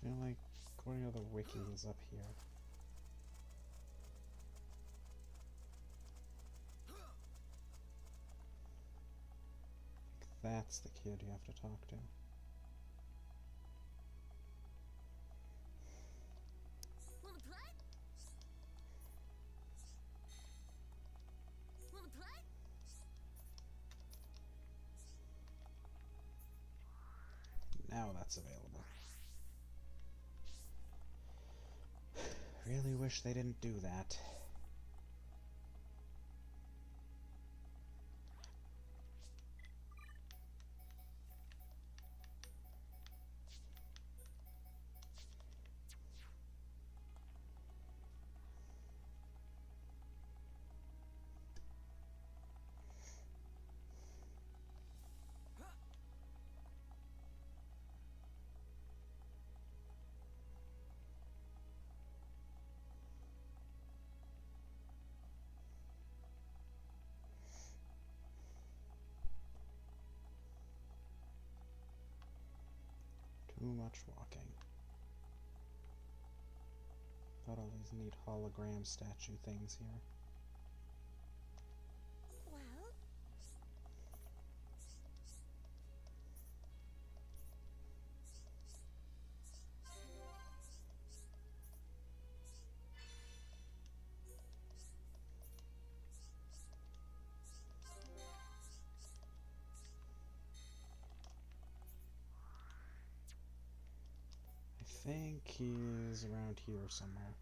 I feel like according to the wiki is up here. I think that's the kid you have to talk to. Wanna play? Wanna play? Now that's available. Really wish they didn't do that. Too much walking. Got all these neat hologram statue things here. Well, I think he's around here somewhere.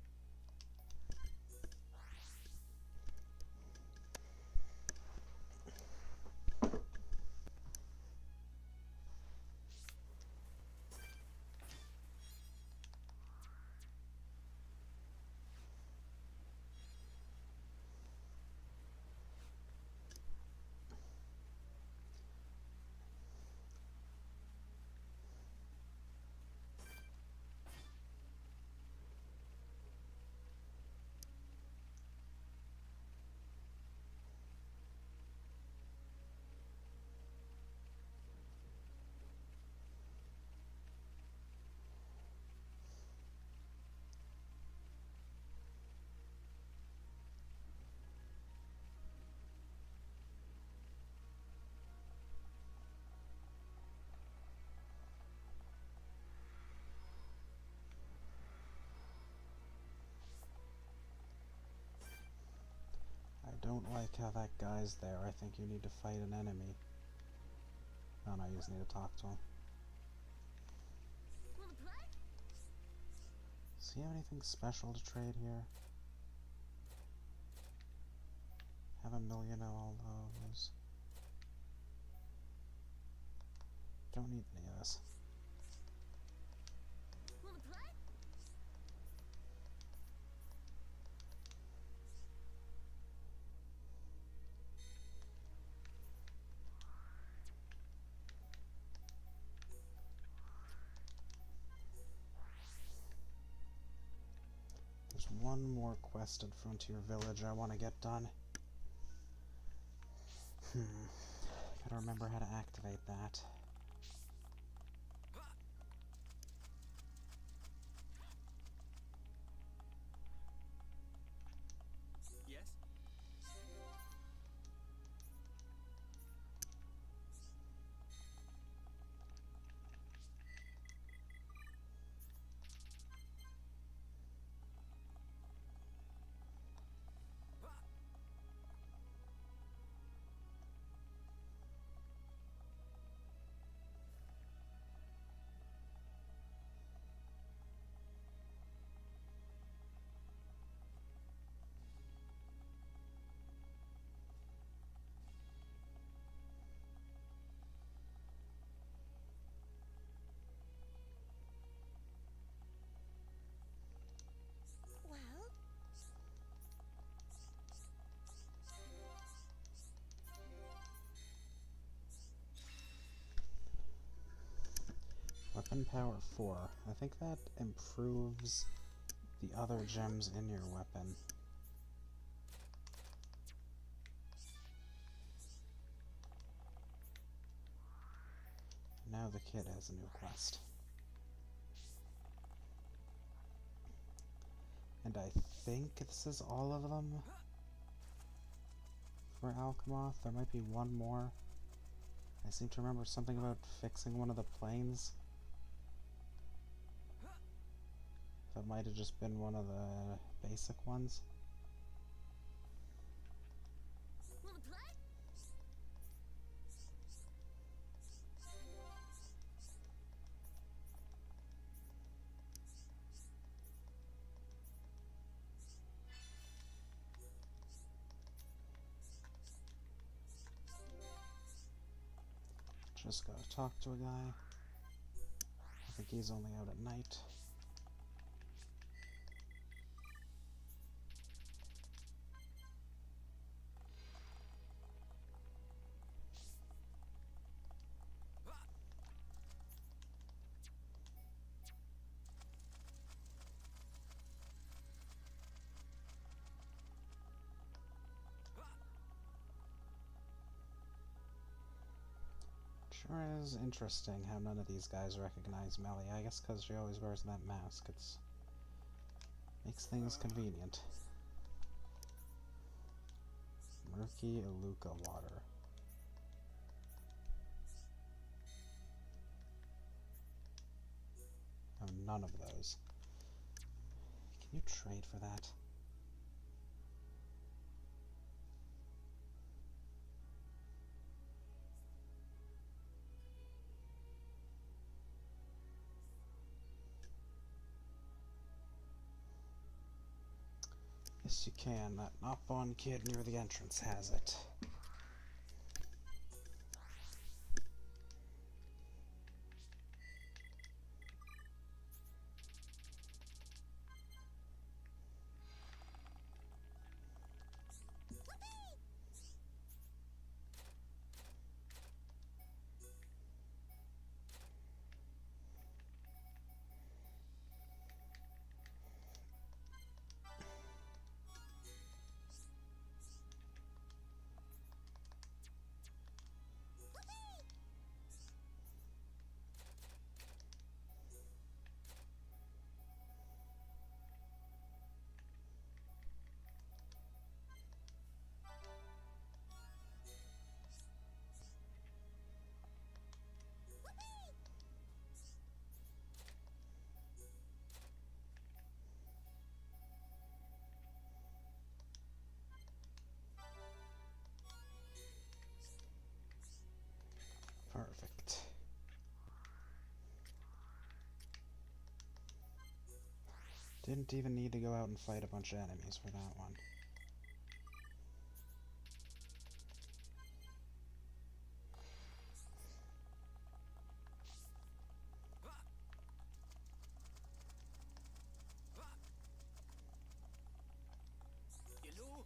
I don't like how that guy's there. I think you need to fight an enemy. Oh no, you just need to talk to him. wanna play? Does he have anything special to trade here? Have a million of all those. Don't need any of this. Wanna play? There's one more quest at Frontier Village I want to get done. Gotta remember how to activate that. Yes? Weapon power 4. I think that improves the other gems in your weapon. Now the kid has a new quest. And I think this is all of them for Alchemoth. There might be one more. I seem to remember something about fixing one of the planes. That might have just been one of the basic ones. Wanna play? Just gotta talk to a guy. I think he's only out at night. Sure is interesting how none of these guys recognize Melly. I guess because she always wears that mask. It's makes things convenient. Murky Iluka water. Oh, none of those. Can you trade for that? Yes, you can. That knockbone kid near the entrance has it. Perfect. Didn't even need to go out and fight a bunch of enemies for that one. You know?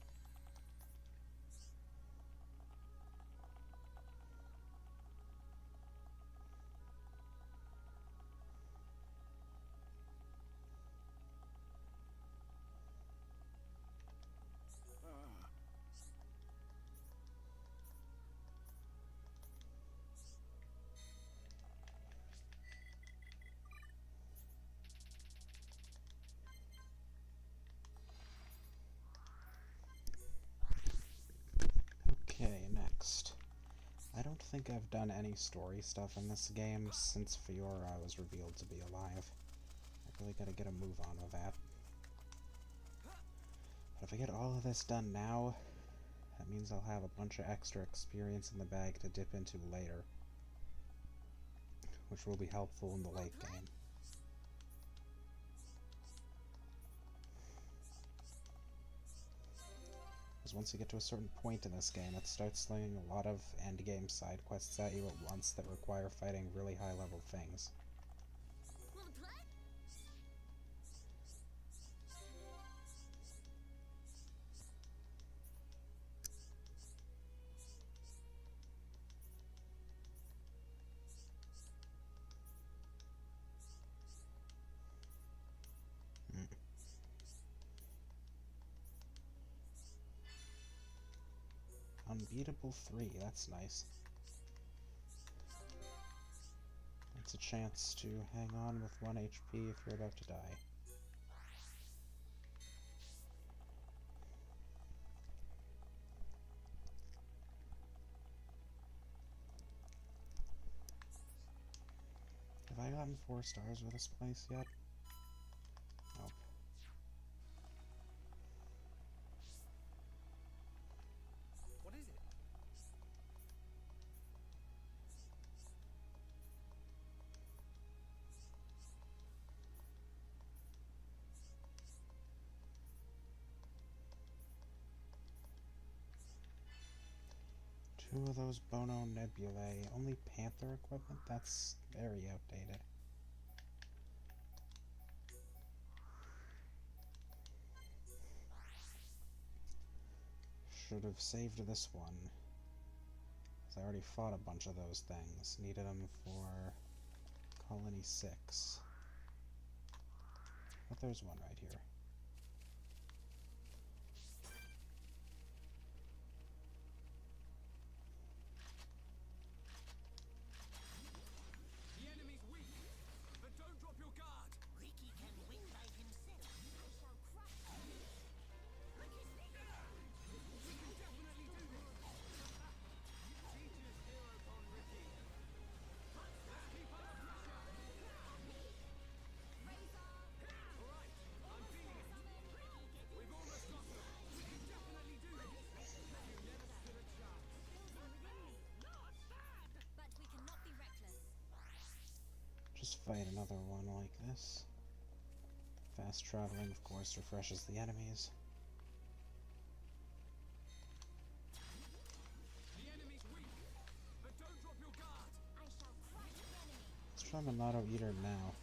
Okay, next. I don't think I've done any story stuff in this game since Fiora was revealed to be alive. I really gotta get a move on with that. But if I get all of this done now, that means I'll have a bunch of extra experience in the bag to dip into later, which will be helpful in the late game. Because once you get to a certain point in this game, it starts slinging a lot of endgame side quests at you at once that require fighting really high-level things. Wanna play? Unbeatable 3, that's nice. It's a chance to hang on with 1 HP if you're about to die. Have I gotten 4 stars with this place yet? Nope. What is it? Two of those Bono Nebulae. Only Panther equipment? That's very outdated. Should have saved this one. 'Cause I already fought a bunch of those things. Needed them for Colony 6. But there's one right here. The enemy's weak, but don't drop your guard. Ricky can win by himself. I shall crush him. Ricky's leader! We can definitely do this. Teacher's hero upon Ricky. Let's keep under pressure. Razor! All right, I'm feeling it. We've almost got them. We can definitely do this. You never stood a chance. But we cannot be reckless. Just fight another one like this. Fast traveling, of course, refreshes the enemies. The enemy's weak, but don't drop your guard. I shall crush the enemy. Let's try Monado Eater now.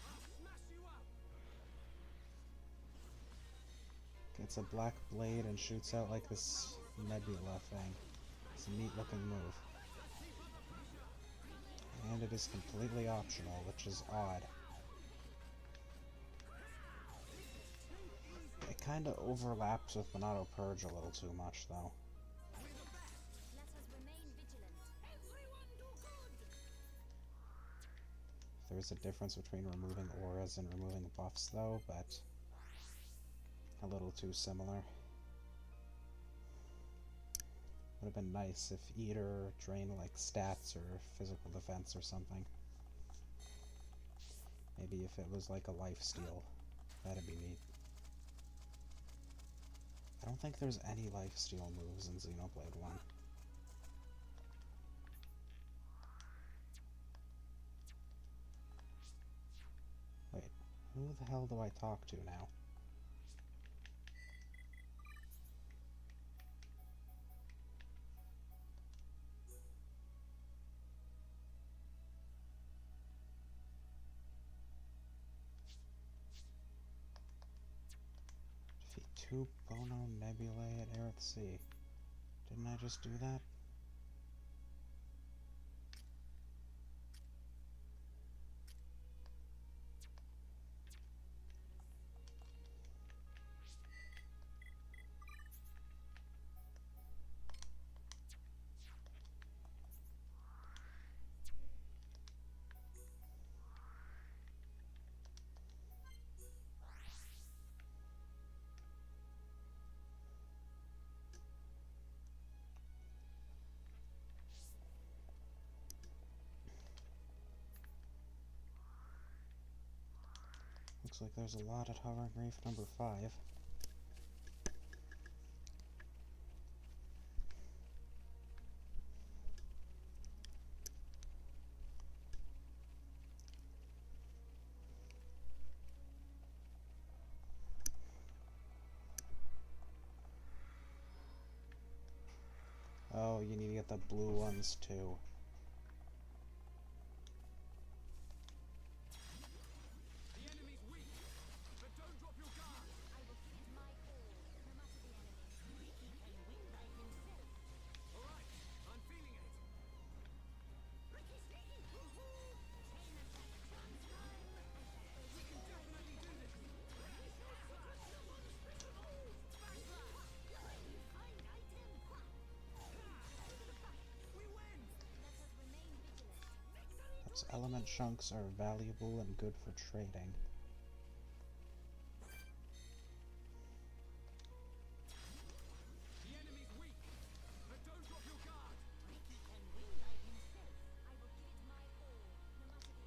I'll smash you up. Gets a black blade and shoots out like this nebula thing. It's a neat looking move. And it is completely optional, which is odd. It kinda overlaps with Monado Purge a little too much, though. Let us remain vigilant. Everyone do good! There's a difference between removing auras and removing buffs, though, but a little too similar. Would have been nice if Eater drained like stats or physical defense or something. Maybe if it was like a lifesteal, that'd be neat. I don't think there's any lifesteal moves in Xenoblade 1. Wait, who the hell do I talk to now? Defeat 2 Bono Nebulae at Aerith Sea. Didn't I just do that? Looks like there's a lot at Hovering Reef number 5. Oh, you need to get the blue ones too. The enemy's weak, but don't drop your guard. I will give it my all, no matter the enemy. Ricky can win by himself. All right, I'm feeling it. Ricky's leader! Woohoo! Chain attack chance time! We can definitely do this. Smash that! So element chunks are valuable and good for trading. The enemy's weak, but don't drop your guard. Ricky can win by himself. I will give it my all, no matter the enemy.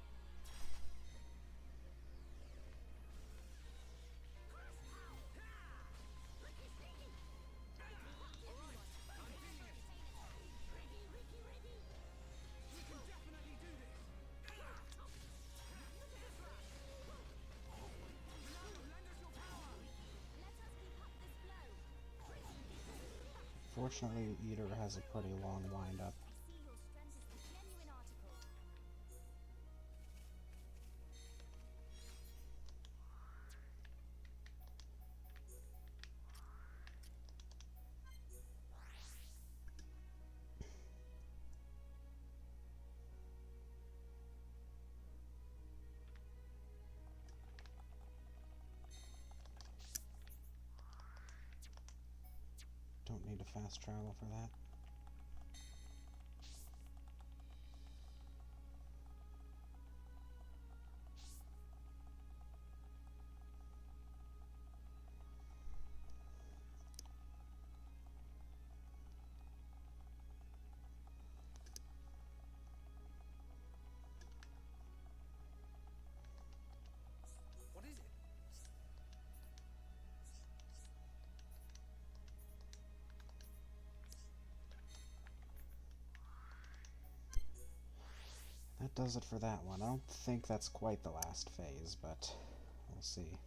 Ricky's sneaky! Everyone, Ricky, ready! We can definitely do this. Lend us your power. Let us keep up this flow. Fortunately, Eater has a pretty long wind-up. I see your strength is the genuine article. Don't need to fast travel for that. What is it? That does it for that one. I don't think that's quite the last phase, but we'll see.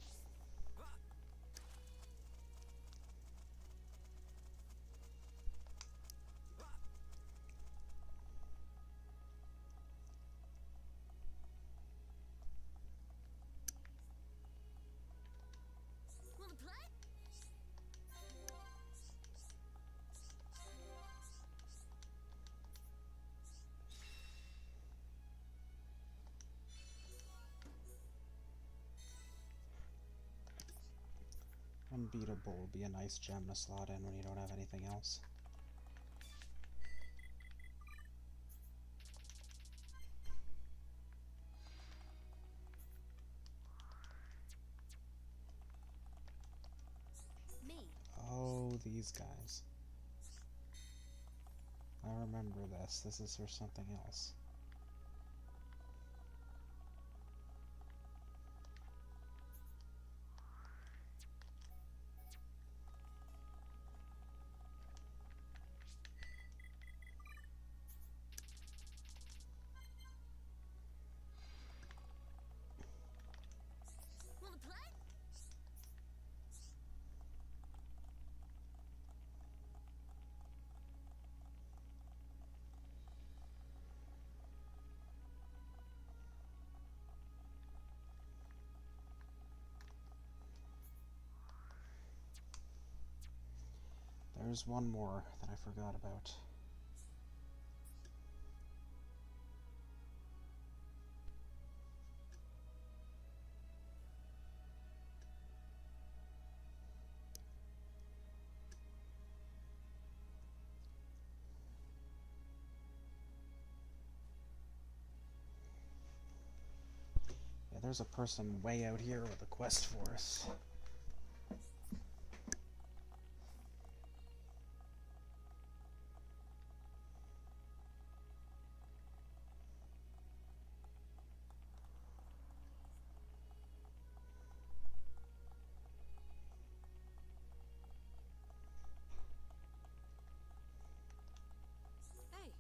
Want to play? Unbeatable will be a nice gem to slot in when you don't have anything else. Me. Oh, these guys. I remember this. This is for something else. Want to play? There's one more that I forgot about. Yeah, there's a person way out here with a quest for us. Hey.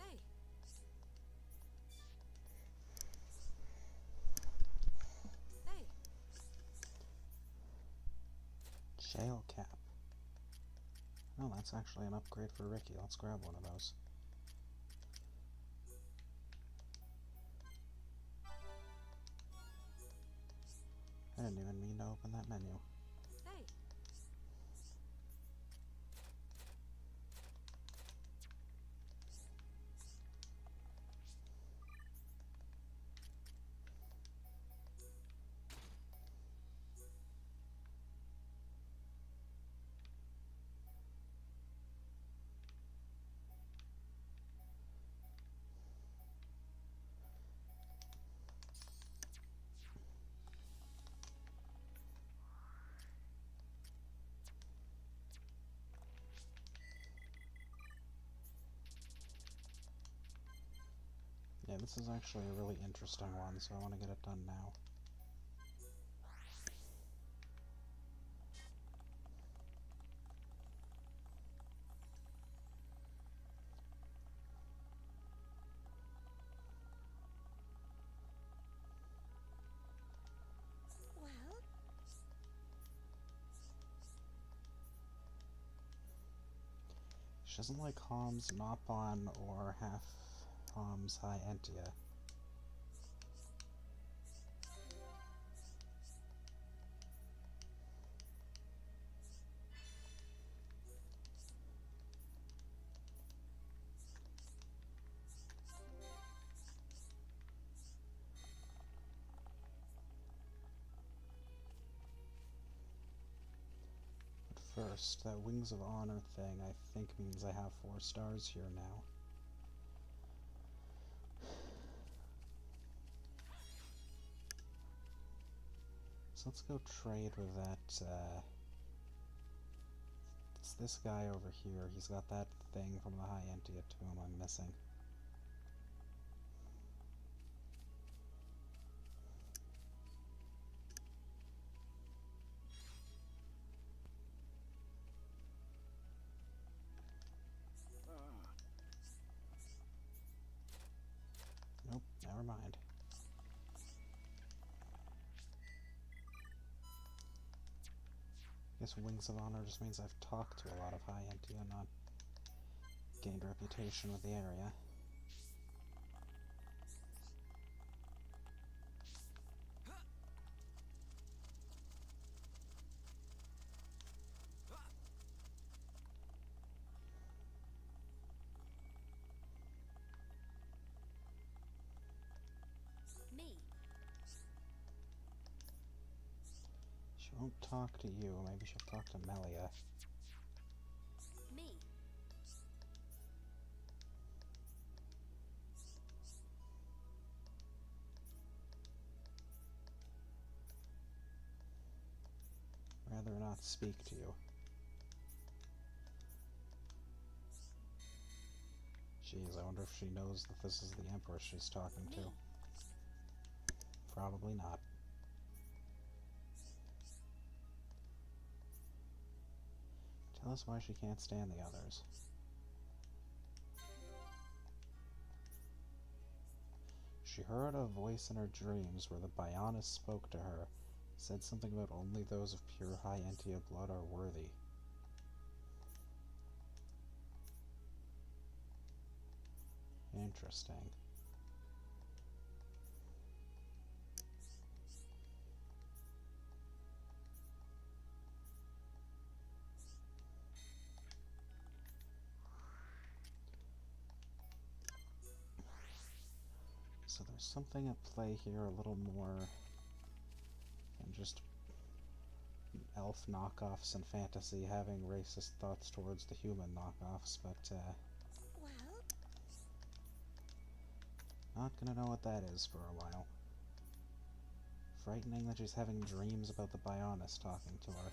Hey. Hey. Jail cap. Oh, that's actually an upgrade for Ricky. Let's grab one of those. I didn't even mean to open that menu. Hey. Yeah, this is actually a really interesting one, so I want to get it done now. Well, She doesn't like Hom's Nopon or half Hom's High Entia. First, that Wings of Honor thing I think means I have 4 stars here now. So let's go trade with that, it's this guy over here. He's got that thing from the High Entia tomb I'm missing. Nope, never mind. I guess Wings of Honor just means I've talked to a lot of High Entia, not gained reputation with the area. me. She won't talk to you, maybe she'll talk to Melia. Me. Rather not speak to you. Jeez, I wonder if she knows that this is the Empress she's talking to. Probably not. Tell us why she can't stand the others. She heard a voice in her dreams where the Bionis spoke to her, said something about only those of pure High Entia blood are worthy. Interesting. So there's something at play here a little more than just elf knockoffs and fantasy having racist thoughts towards the human knockoffs, but Well, not gonna know what that is for a while. Frightening that she's having dreams about the Bionis talking to her.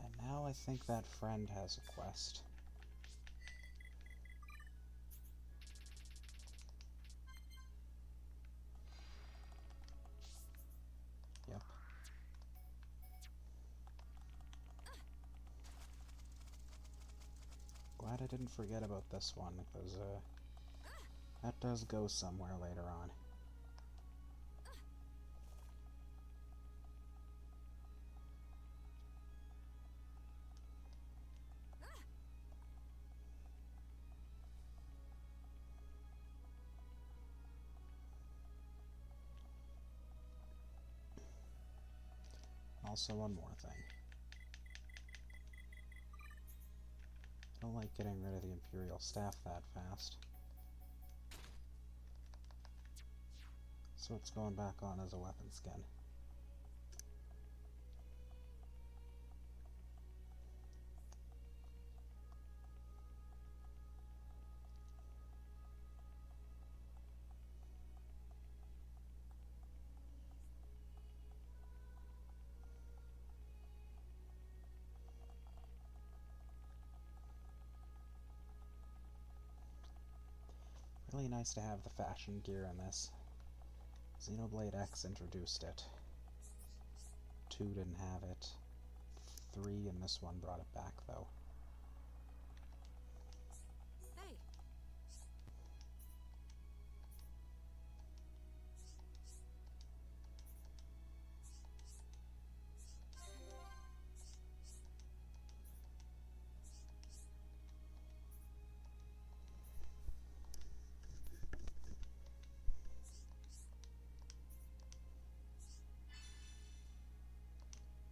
And now I think that friend has a quest. Yep. Glad I didn't forget about this one, because that does go somewhere later on. Also, one more thing. I don't like getting rid of the Imperial Staff that fast. So it's going back on as a weapon skin. Really nice to have the fashion gear in this. Xenoblade X introduced it. 2 didn't have it. 3 and this one brought it back, though. Hey.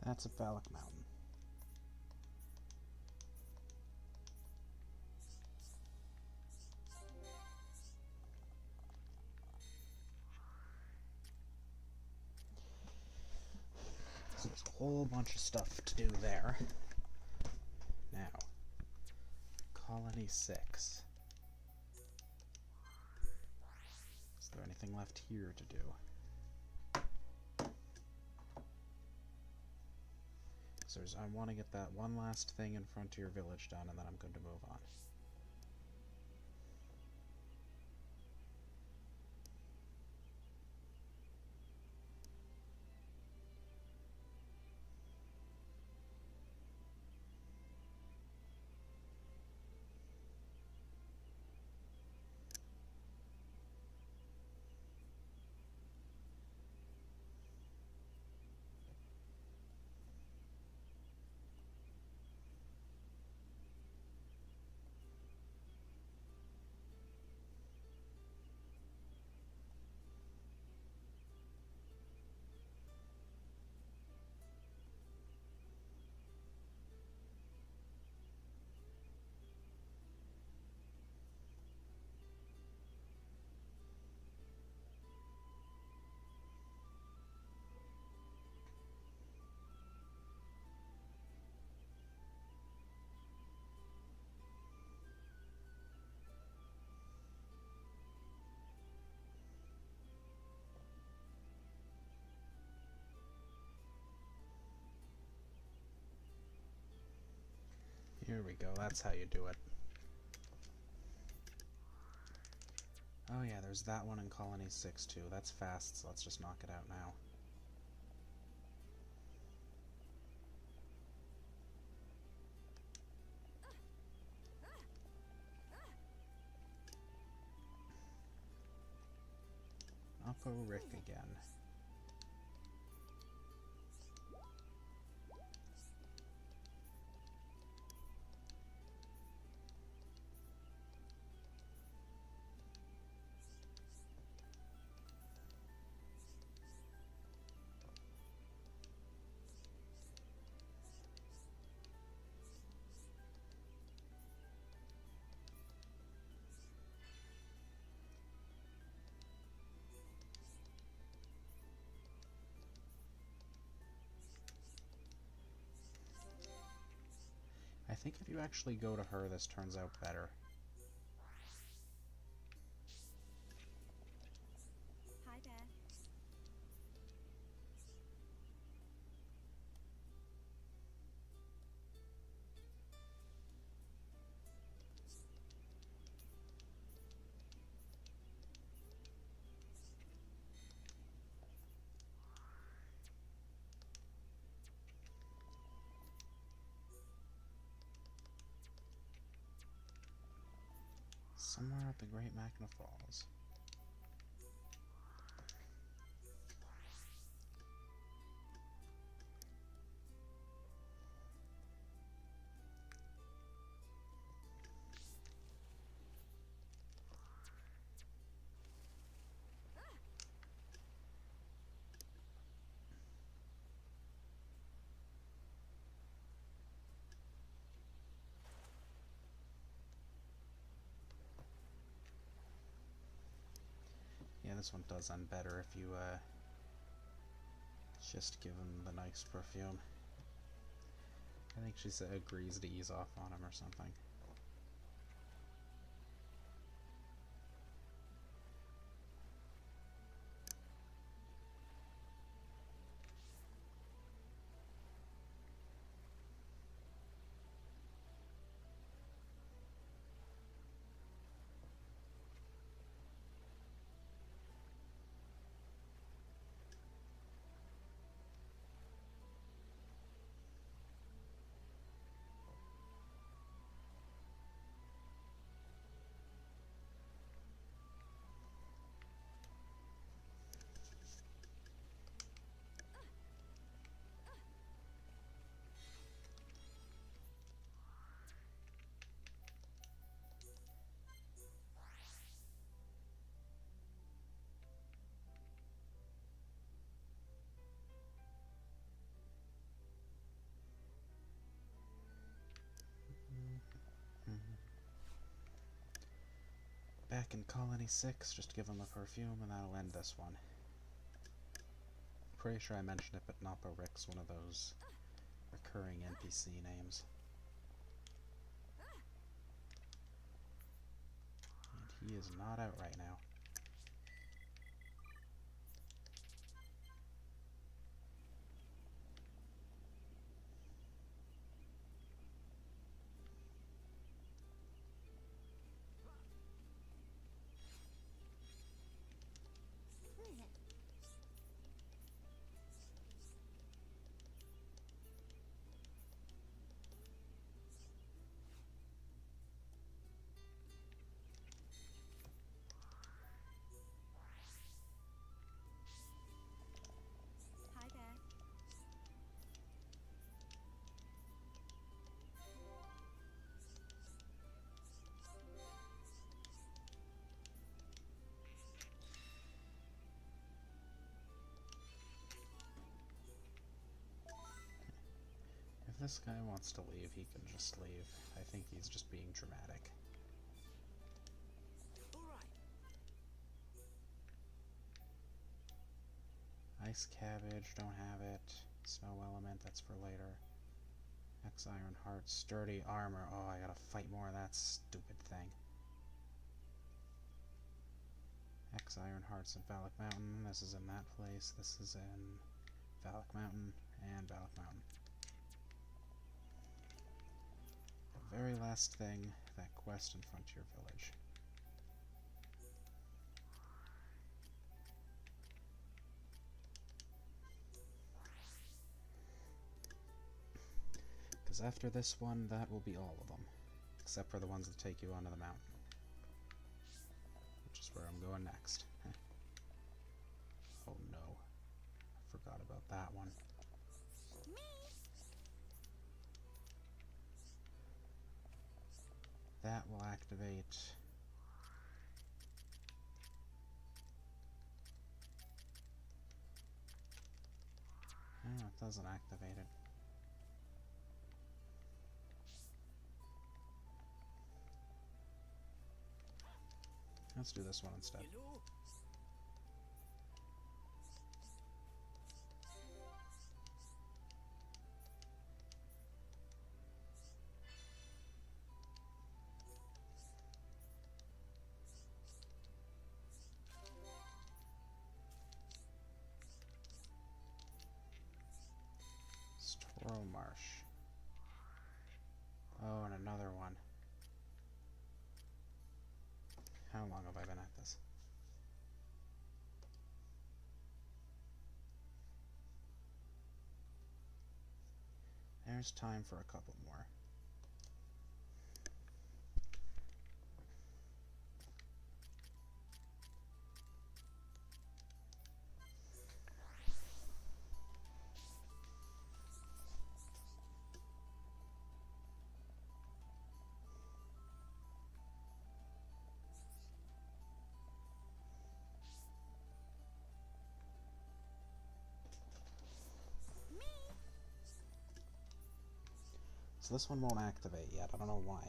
That's a phallic mountain. So there's a whole bunch of stuff to do there. Now, Colony 6. Is there anything left here to do? So I want to get that one last thing in Frontier Village done, and then I'm good to move on. Here we go, that's how you do it. Oh yeah, there's that one in Colony 6 too. That's fast, so let's just knock it out now. Oppo Rick again. I think if you actually go to her, this turns out better. Hi there. Somewhere at the Great Magna Falls. Yeah, this one does end better if you, just give him the nice perfume. I think she agrees to ease off on him or something. back in Colony 6, just give him a perfume, and that'll end this one. Pretty sure I mentioned it, but Nappa Rick's one of those recurring NPC names. And he is not out right now. Hi there. If this guy wants to leave, he can just leave. I think he's just being dramatic. Ice Cabbage, don't have it. Snow Element, that's for later. X Iron Heart, Sturdy Armor. Oh, I gotta fight more of that stupid thing. X Iron Hearts in Valak Mountain. This is in that place. This is in Valak Mountain and Valak Mountain. The very last thing, that quest in Frontier Village. Because after this one, that will be all of them. Except for the ones that take you onto the mountain. Which is where I'm going next. Oh no. I forgot about that one. That will activate... Oh, it doesn't activate it. Let's do this one instead. Storo Marsh. Oh, and another one. How long have I been at this? There's time for a couple more. So this one won't activate yet. I don't know why.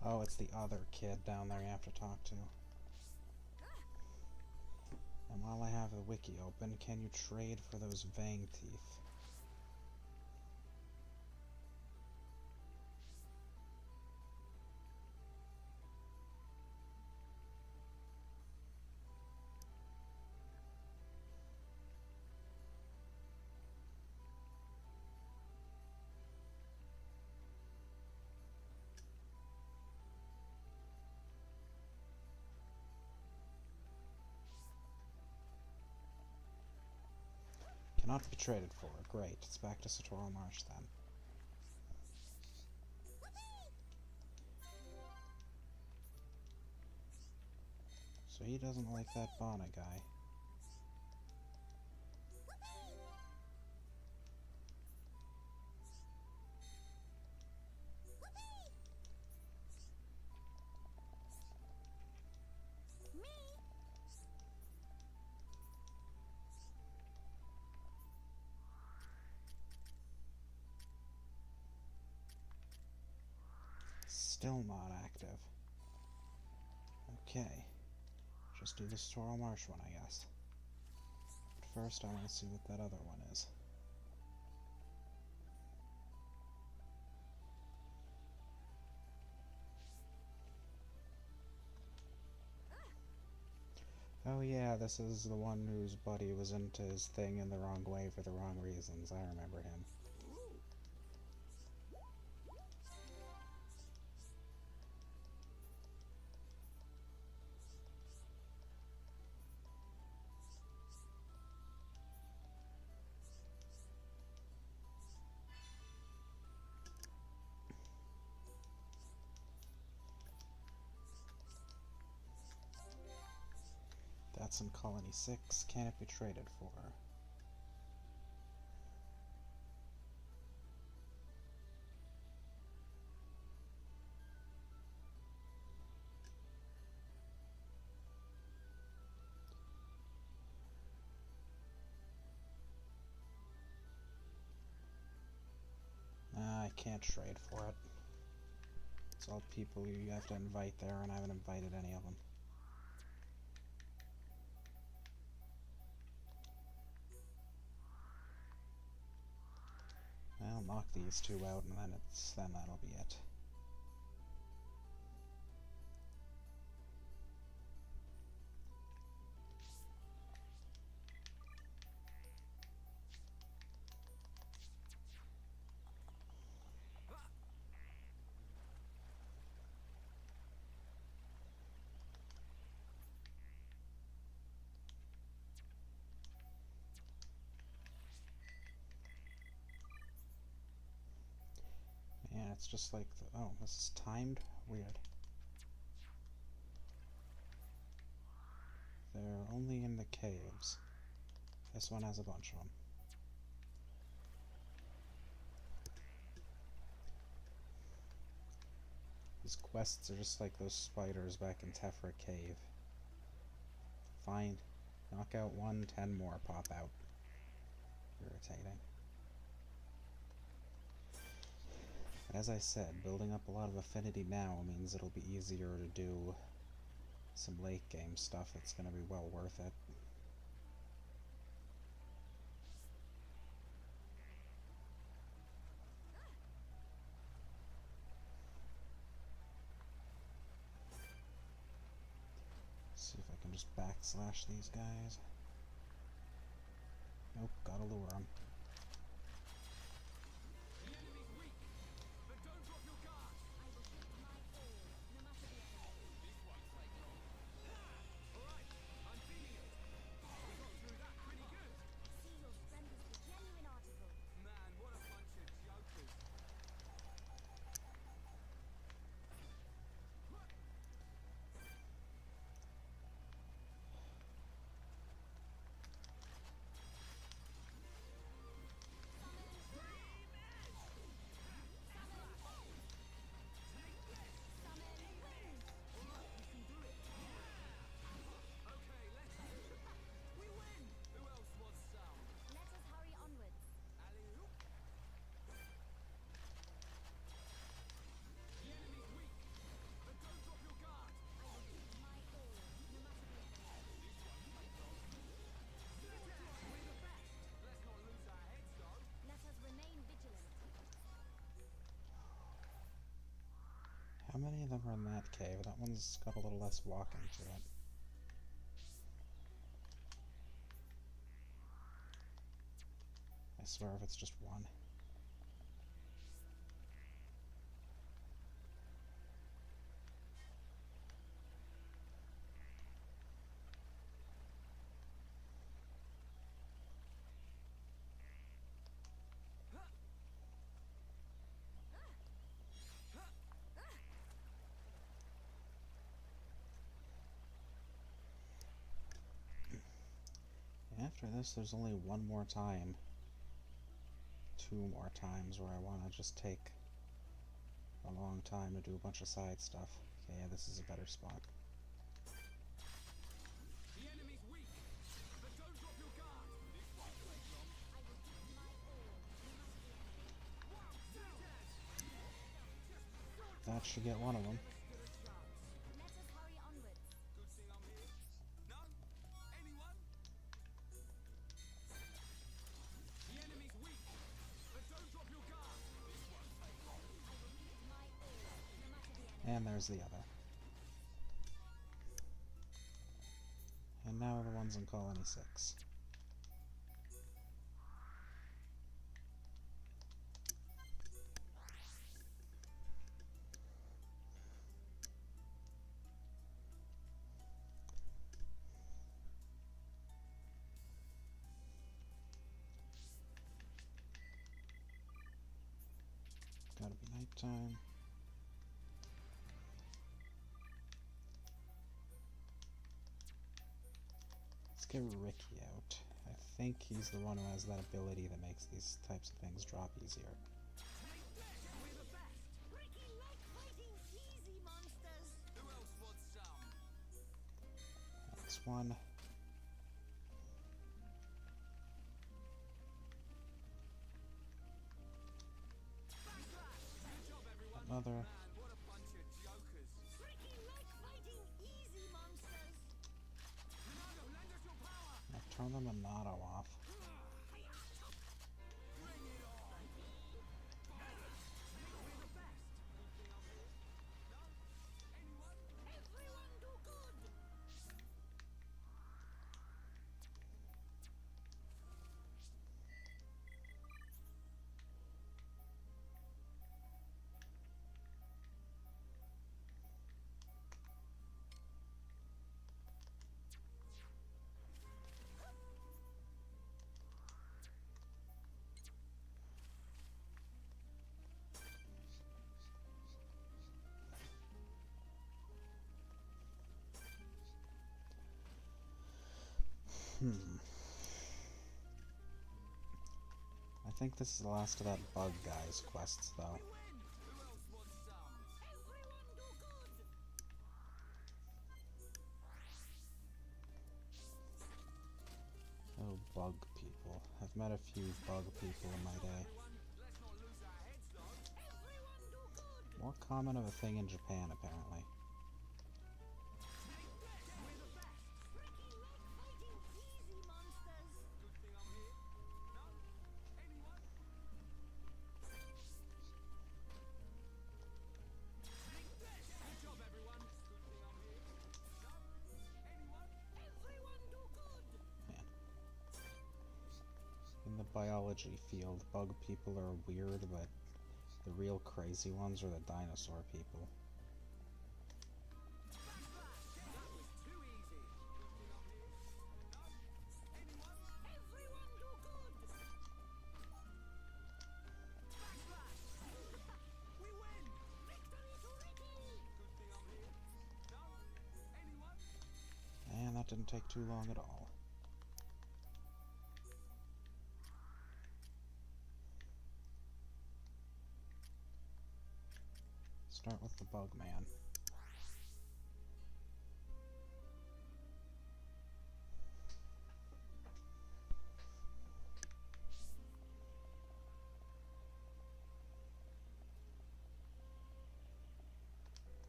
Oh, it's the other kid down there you have to talk to. And while I have the wiki open, can you trade for those Vang teeth? Cannot be traded for. Great. It's back to Satoru Marsh then. So he doesn't like that Bana guy. Still not active. Okay. Just do the Sorrel Marsh one, I guess. But first I want to see what that other one is. Oh yeah, this is the one whose buddy was into his thing in the wrong way for the wrong reasons. I remember him. That's in Colony 6. Can it be traded for? I can't trade for it. It's all people you have to invite there, and I haven't invited any of them. I'll knock these two out, and then that'll be it. Yeah, it's just like the... Oh, this is timed? Weird. They're only in the caves. This one has a bunch of them. These quests are just like those spiders back in Tephra Cave. Find, knock out one, 10 more pop out. Irritating. As I said, building up a lot of affinity now means it'll be easier to do some late game stuff that's going to be well worth it. See if I can just backslash these guys. Nope, gotta lure them. The enemy's weak, but don't drop your guard. I will give it my all, no matter the odds. This won't take long. Alright, I'm feeling it. We got through that pretty good. See your strength is the genuine article. Man, what a bunch of jokers. Okay, let's we win! Who else wants some? Let us hurry onwards. Alley-oop. The enemy's weak, but don't drop your guard. I will give it my all, no matter the odds. This won't take long. We're the best. Let's not lose our heads, though. Let us remain vigilant. How many of them are in that cave? That one's got a little less walking to it. I swear if it's just one. After this, there's only one more time. 2 more times where I want to just take a long time to do a bunch of side stuff. Okay, yeah, this is a better spot. The enemy's weak, but don't drop your guard. This won't take long. I will give it my all, no matter the odds. Wow, success! That That should get one of them. Let us hurry onwards. Good thing I'm here. No? Anyone? The enemy's weak. But don't drop your guard. I will give it my all, no matter the enemy. And there's the other. And now the ones in Colony 6. Gotta be nighttime. Let's get Ricky out. I think he's the one who has that ability that makes these types of things drop easier. We're the best. Ricky like fighting easy monsters. Who else wants some? That's one. Good job, everyone. Another. Man, what a bunch of jokers. Ricky like fighting easy monsters. Ronaldo, lend us your power. I've turned the Monado off. Bring it on. We're the best. Good thing I'm here. No? Anyone? Everyone do good. I think this is the last of that bug guy's quests, though. Win. Who else wants some? Everyone do good. Oh, bug people. I've met a few bug people in my day. Everyone, let's not lose our heads, though. Everyone do good. More common of a thing in Japan, apparently. We're the best. Ricky like fighting easy monsters. Good thing I'm here. No? Anyone? Good job, everyone. Good thing I'm here. No? Anyone? Everyone do good. Man. In the biology field, bug people are weird, but the real crazy ones are the dinosaur people. That was too easy. Good thing I'm here. No? Anyone? Everyone do good. We win. Victory to Ricky. Good thing I'm here. No? Anyone? And that didn't take too long at all. Start with the bug man. I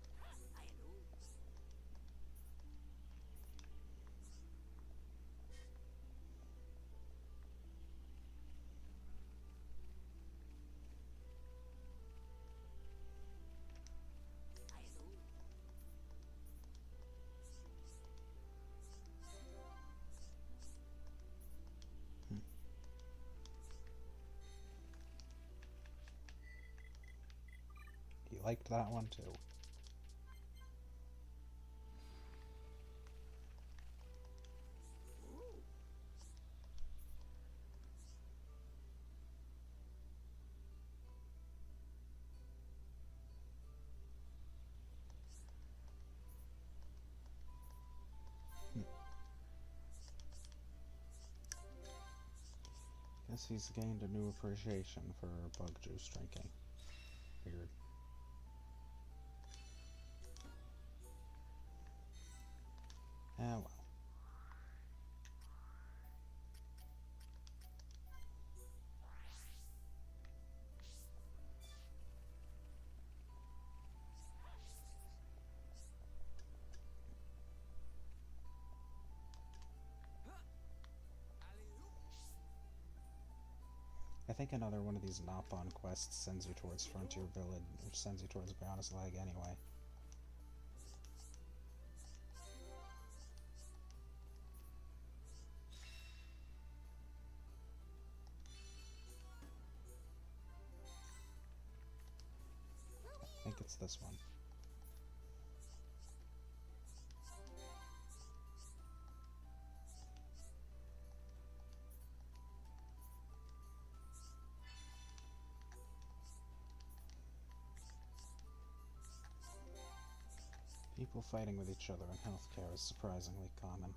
know. I know. He liked that one too. Guess he's gained a new appreciation for bug juice drinking. Weird. Ah well. I think another one of these knock-on quests sends you towards Frontier Village, which sends you towards Browner's Leg anyway. I think it's this one. People fighting with each other in healthcare is surprisingly common.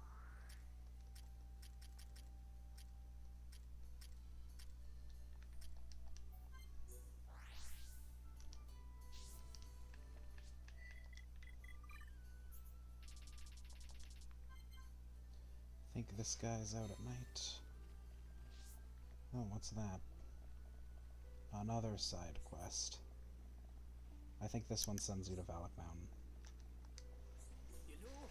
I think this guy's out at night. Oh, what's that? Another side quest. I think this one sends you to Valak Mountain. You know,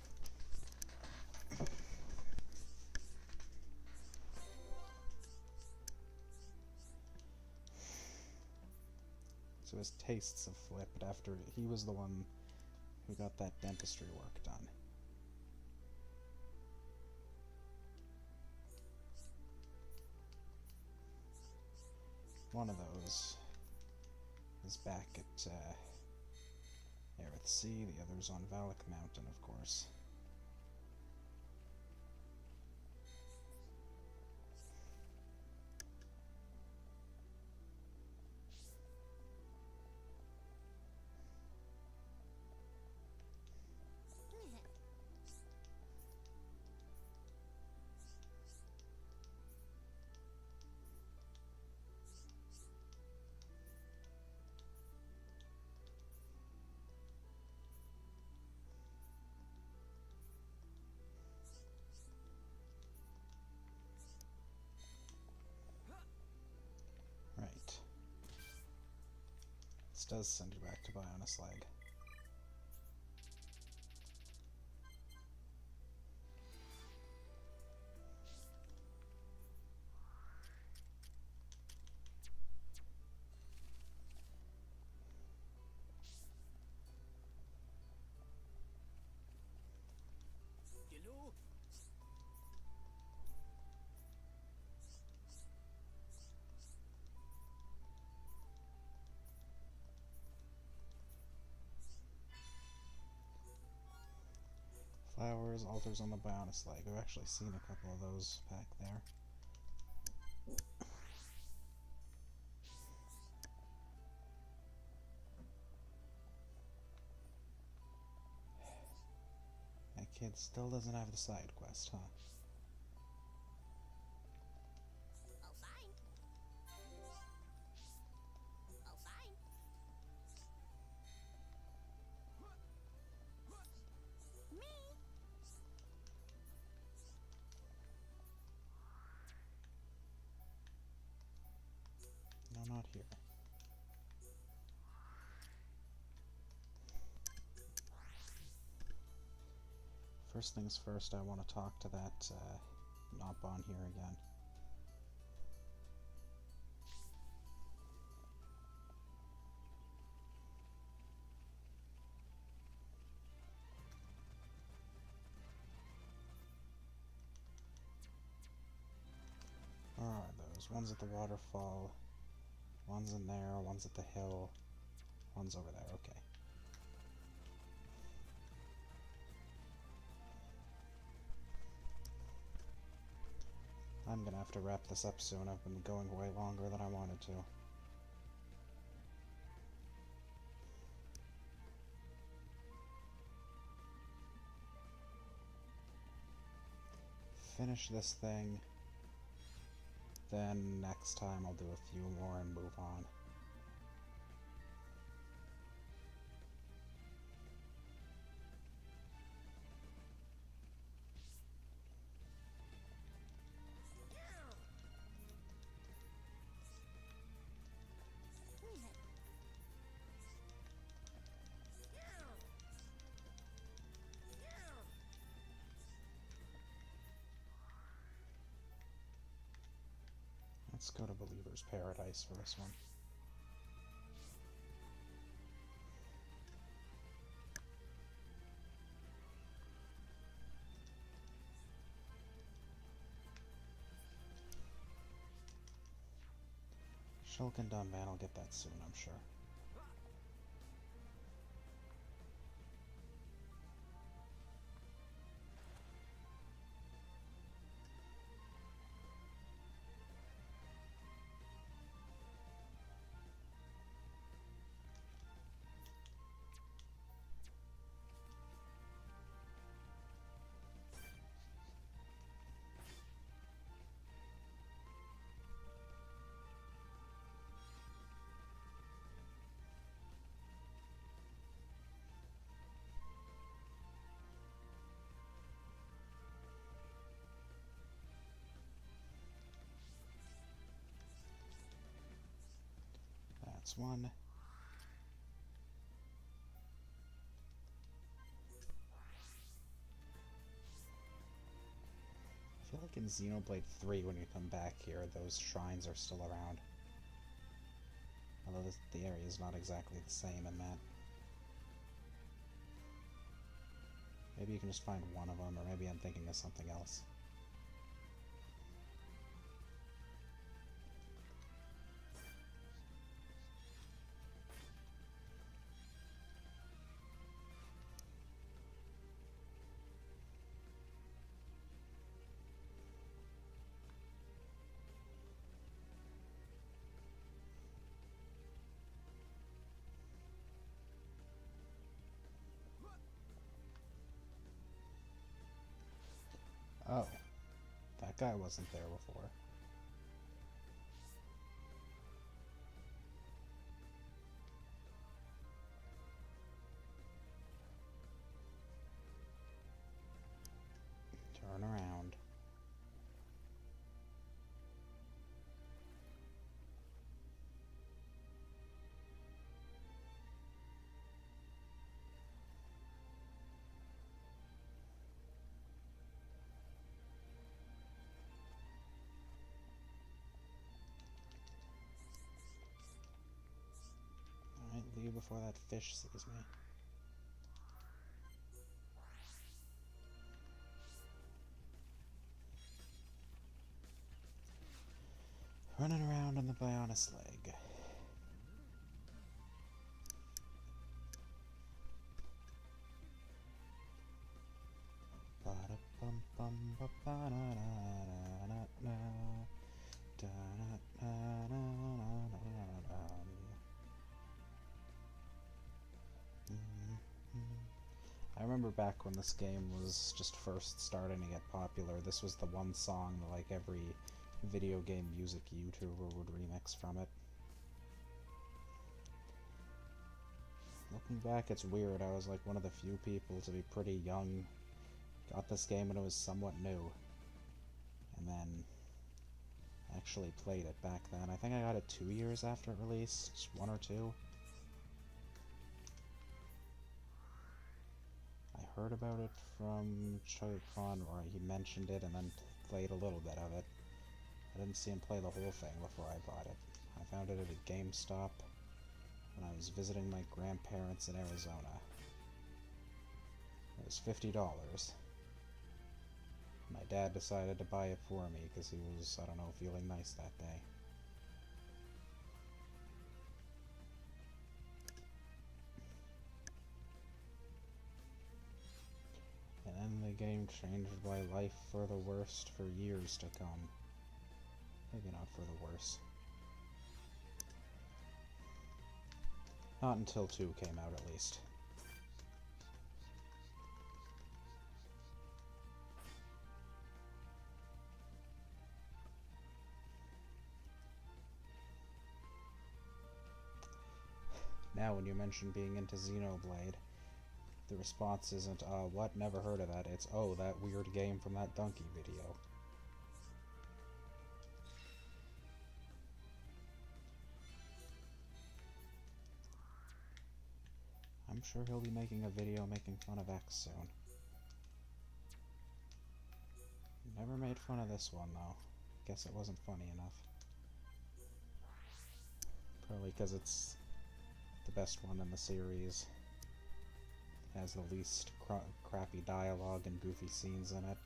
So his tastes have flipped after he was the one who got that dentistry work done. One of those is back at Aerith Sea, the other's on Valak Mountain, of course. Right. This does send you back to Bionis Leg. you know. Flowers, altars on the Bionis Leg. I've actually seen a couple of those back there. That kid still doesn't have the side quest, huh? Oh, fine. Oh, fine. Me? No, not here. First things first, I want to talk to that Nopon here again. Where are those? One's at the waterfall, one's in there, one's at the hill, one's over there, okay. I'm gonna have to wrap this up soon. I've been going way longer than I wanted to. Finish this thing, then next time I'll do a few more and move on. Let's go to Believer's Paradise for this one. Shulkin Dunban, I'll get that soon, I'm sure. That's one. I feel like in Xenoblade 3, when you come back here, those shrines are still around. Although the area is not exactly the same in that. Maybe you can just find one of them, or maybe I'm thinking of something else. Oh, that guy wasn't there before. Turn around. Alright, leave before that fish sees me. Running around on the Bionis leg. I remember back when this game was just first starting to get popular, this was the one song that like every video game music YouTuber would remix from it. Looking back, it's weird. I was like one of the few people to be pretty young, got this game when it was somewhat new, and then actually played it back then. I think I got it 2 years after it released, 1 or 2. I heard about it from Choi-Con, or he mentioned it and then played a little bit of it. I didn't see him play the whole thing before I bought it. I found it at a GameStop when I was visiting my grandparents in Arizona. It was $50. My dad decided to buy it for me because he was, I don't know, feeling nice that day. And then the game changed my life for the worst for years to come. Maybe not for the worse. Not until 2 came out, at least. Now, when you mention being into Xenoblade, the response isn't, what, never heard of that, it's, oh, that weird game from that donkey video. I'm sure he'll be making a video making fun of X soon. Never made fun of this one, though. Guess it wasn't funny enough. Probably because it's the best one in the series. Has the least crappy dialogue and goofy scenes in it.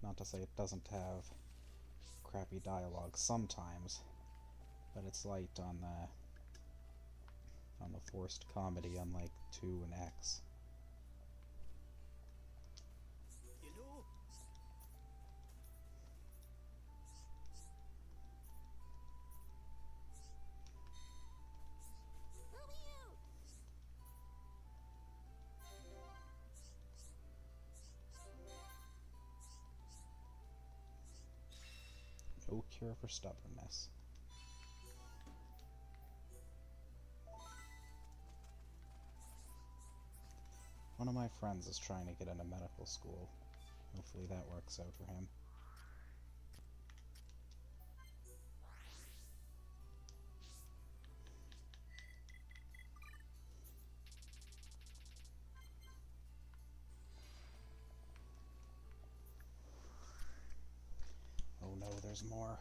Not to say it doesn't have crappy dialogue sometimes, but it's light on the forced comedy, unlike 2 and X. You know, Help me out! No cure for stubbornness. One of my friends is trying to get into medical school. Hopefully that works out for him. Oh no, there's more.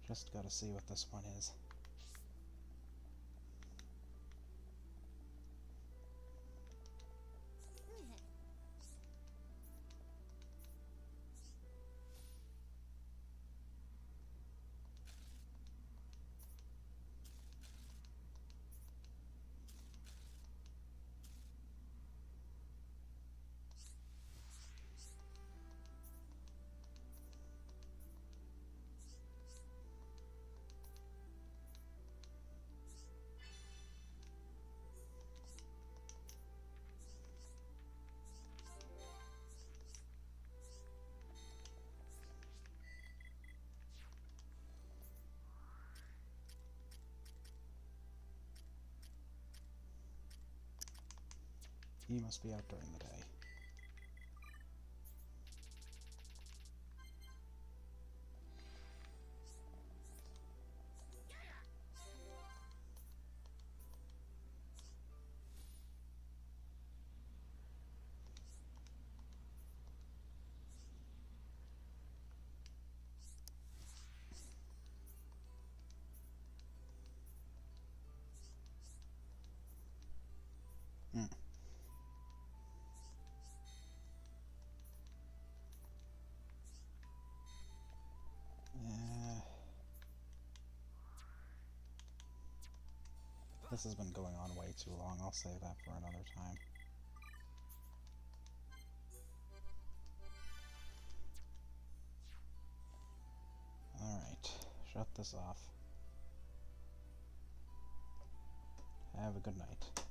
Just gotta see what this one is. He must be out during the day. Hmm. This has been going on way too long. I'll save that for another time. Alright, shut this off. Have a good night.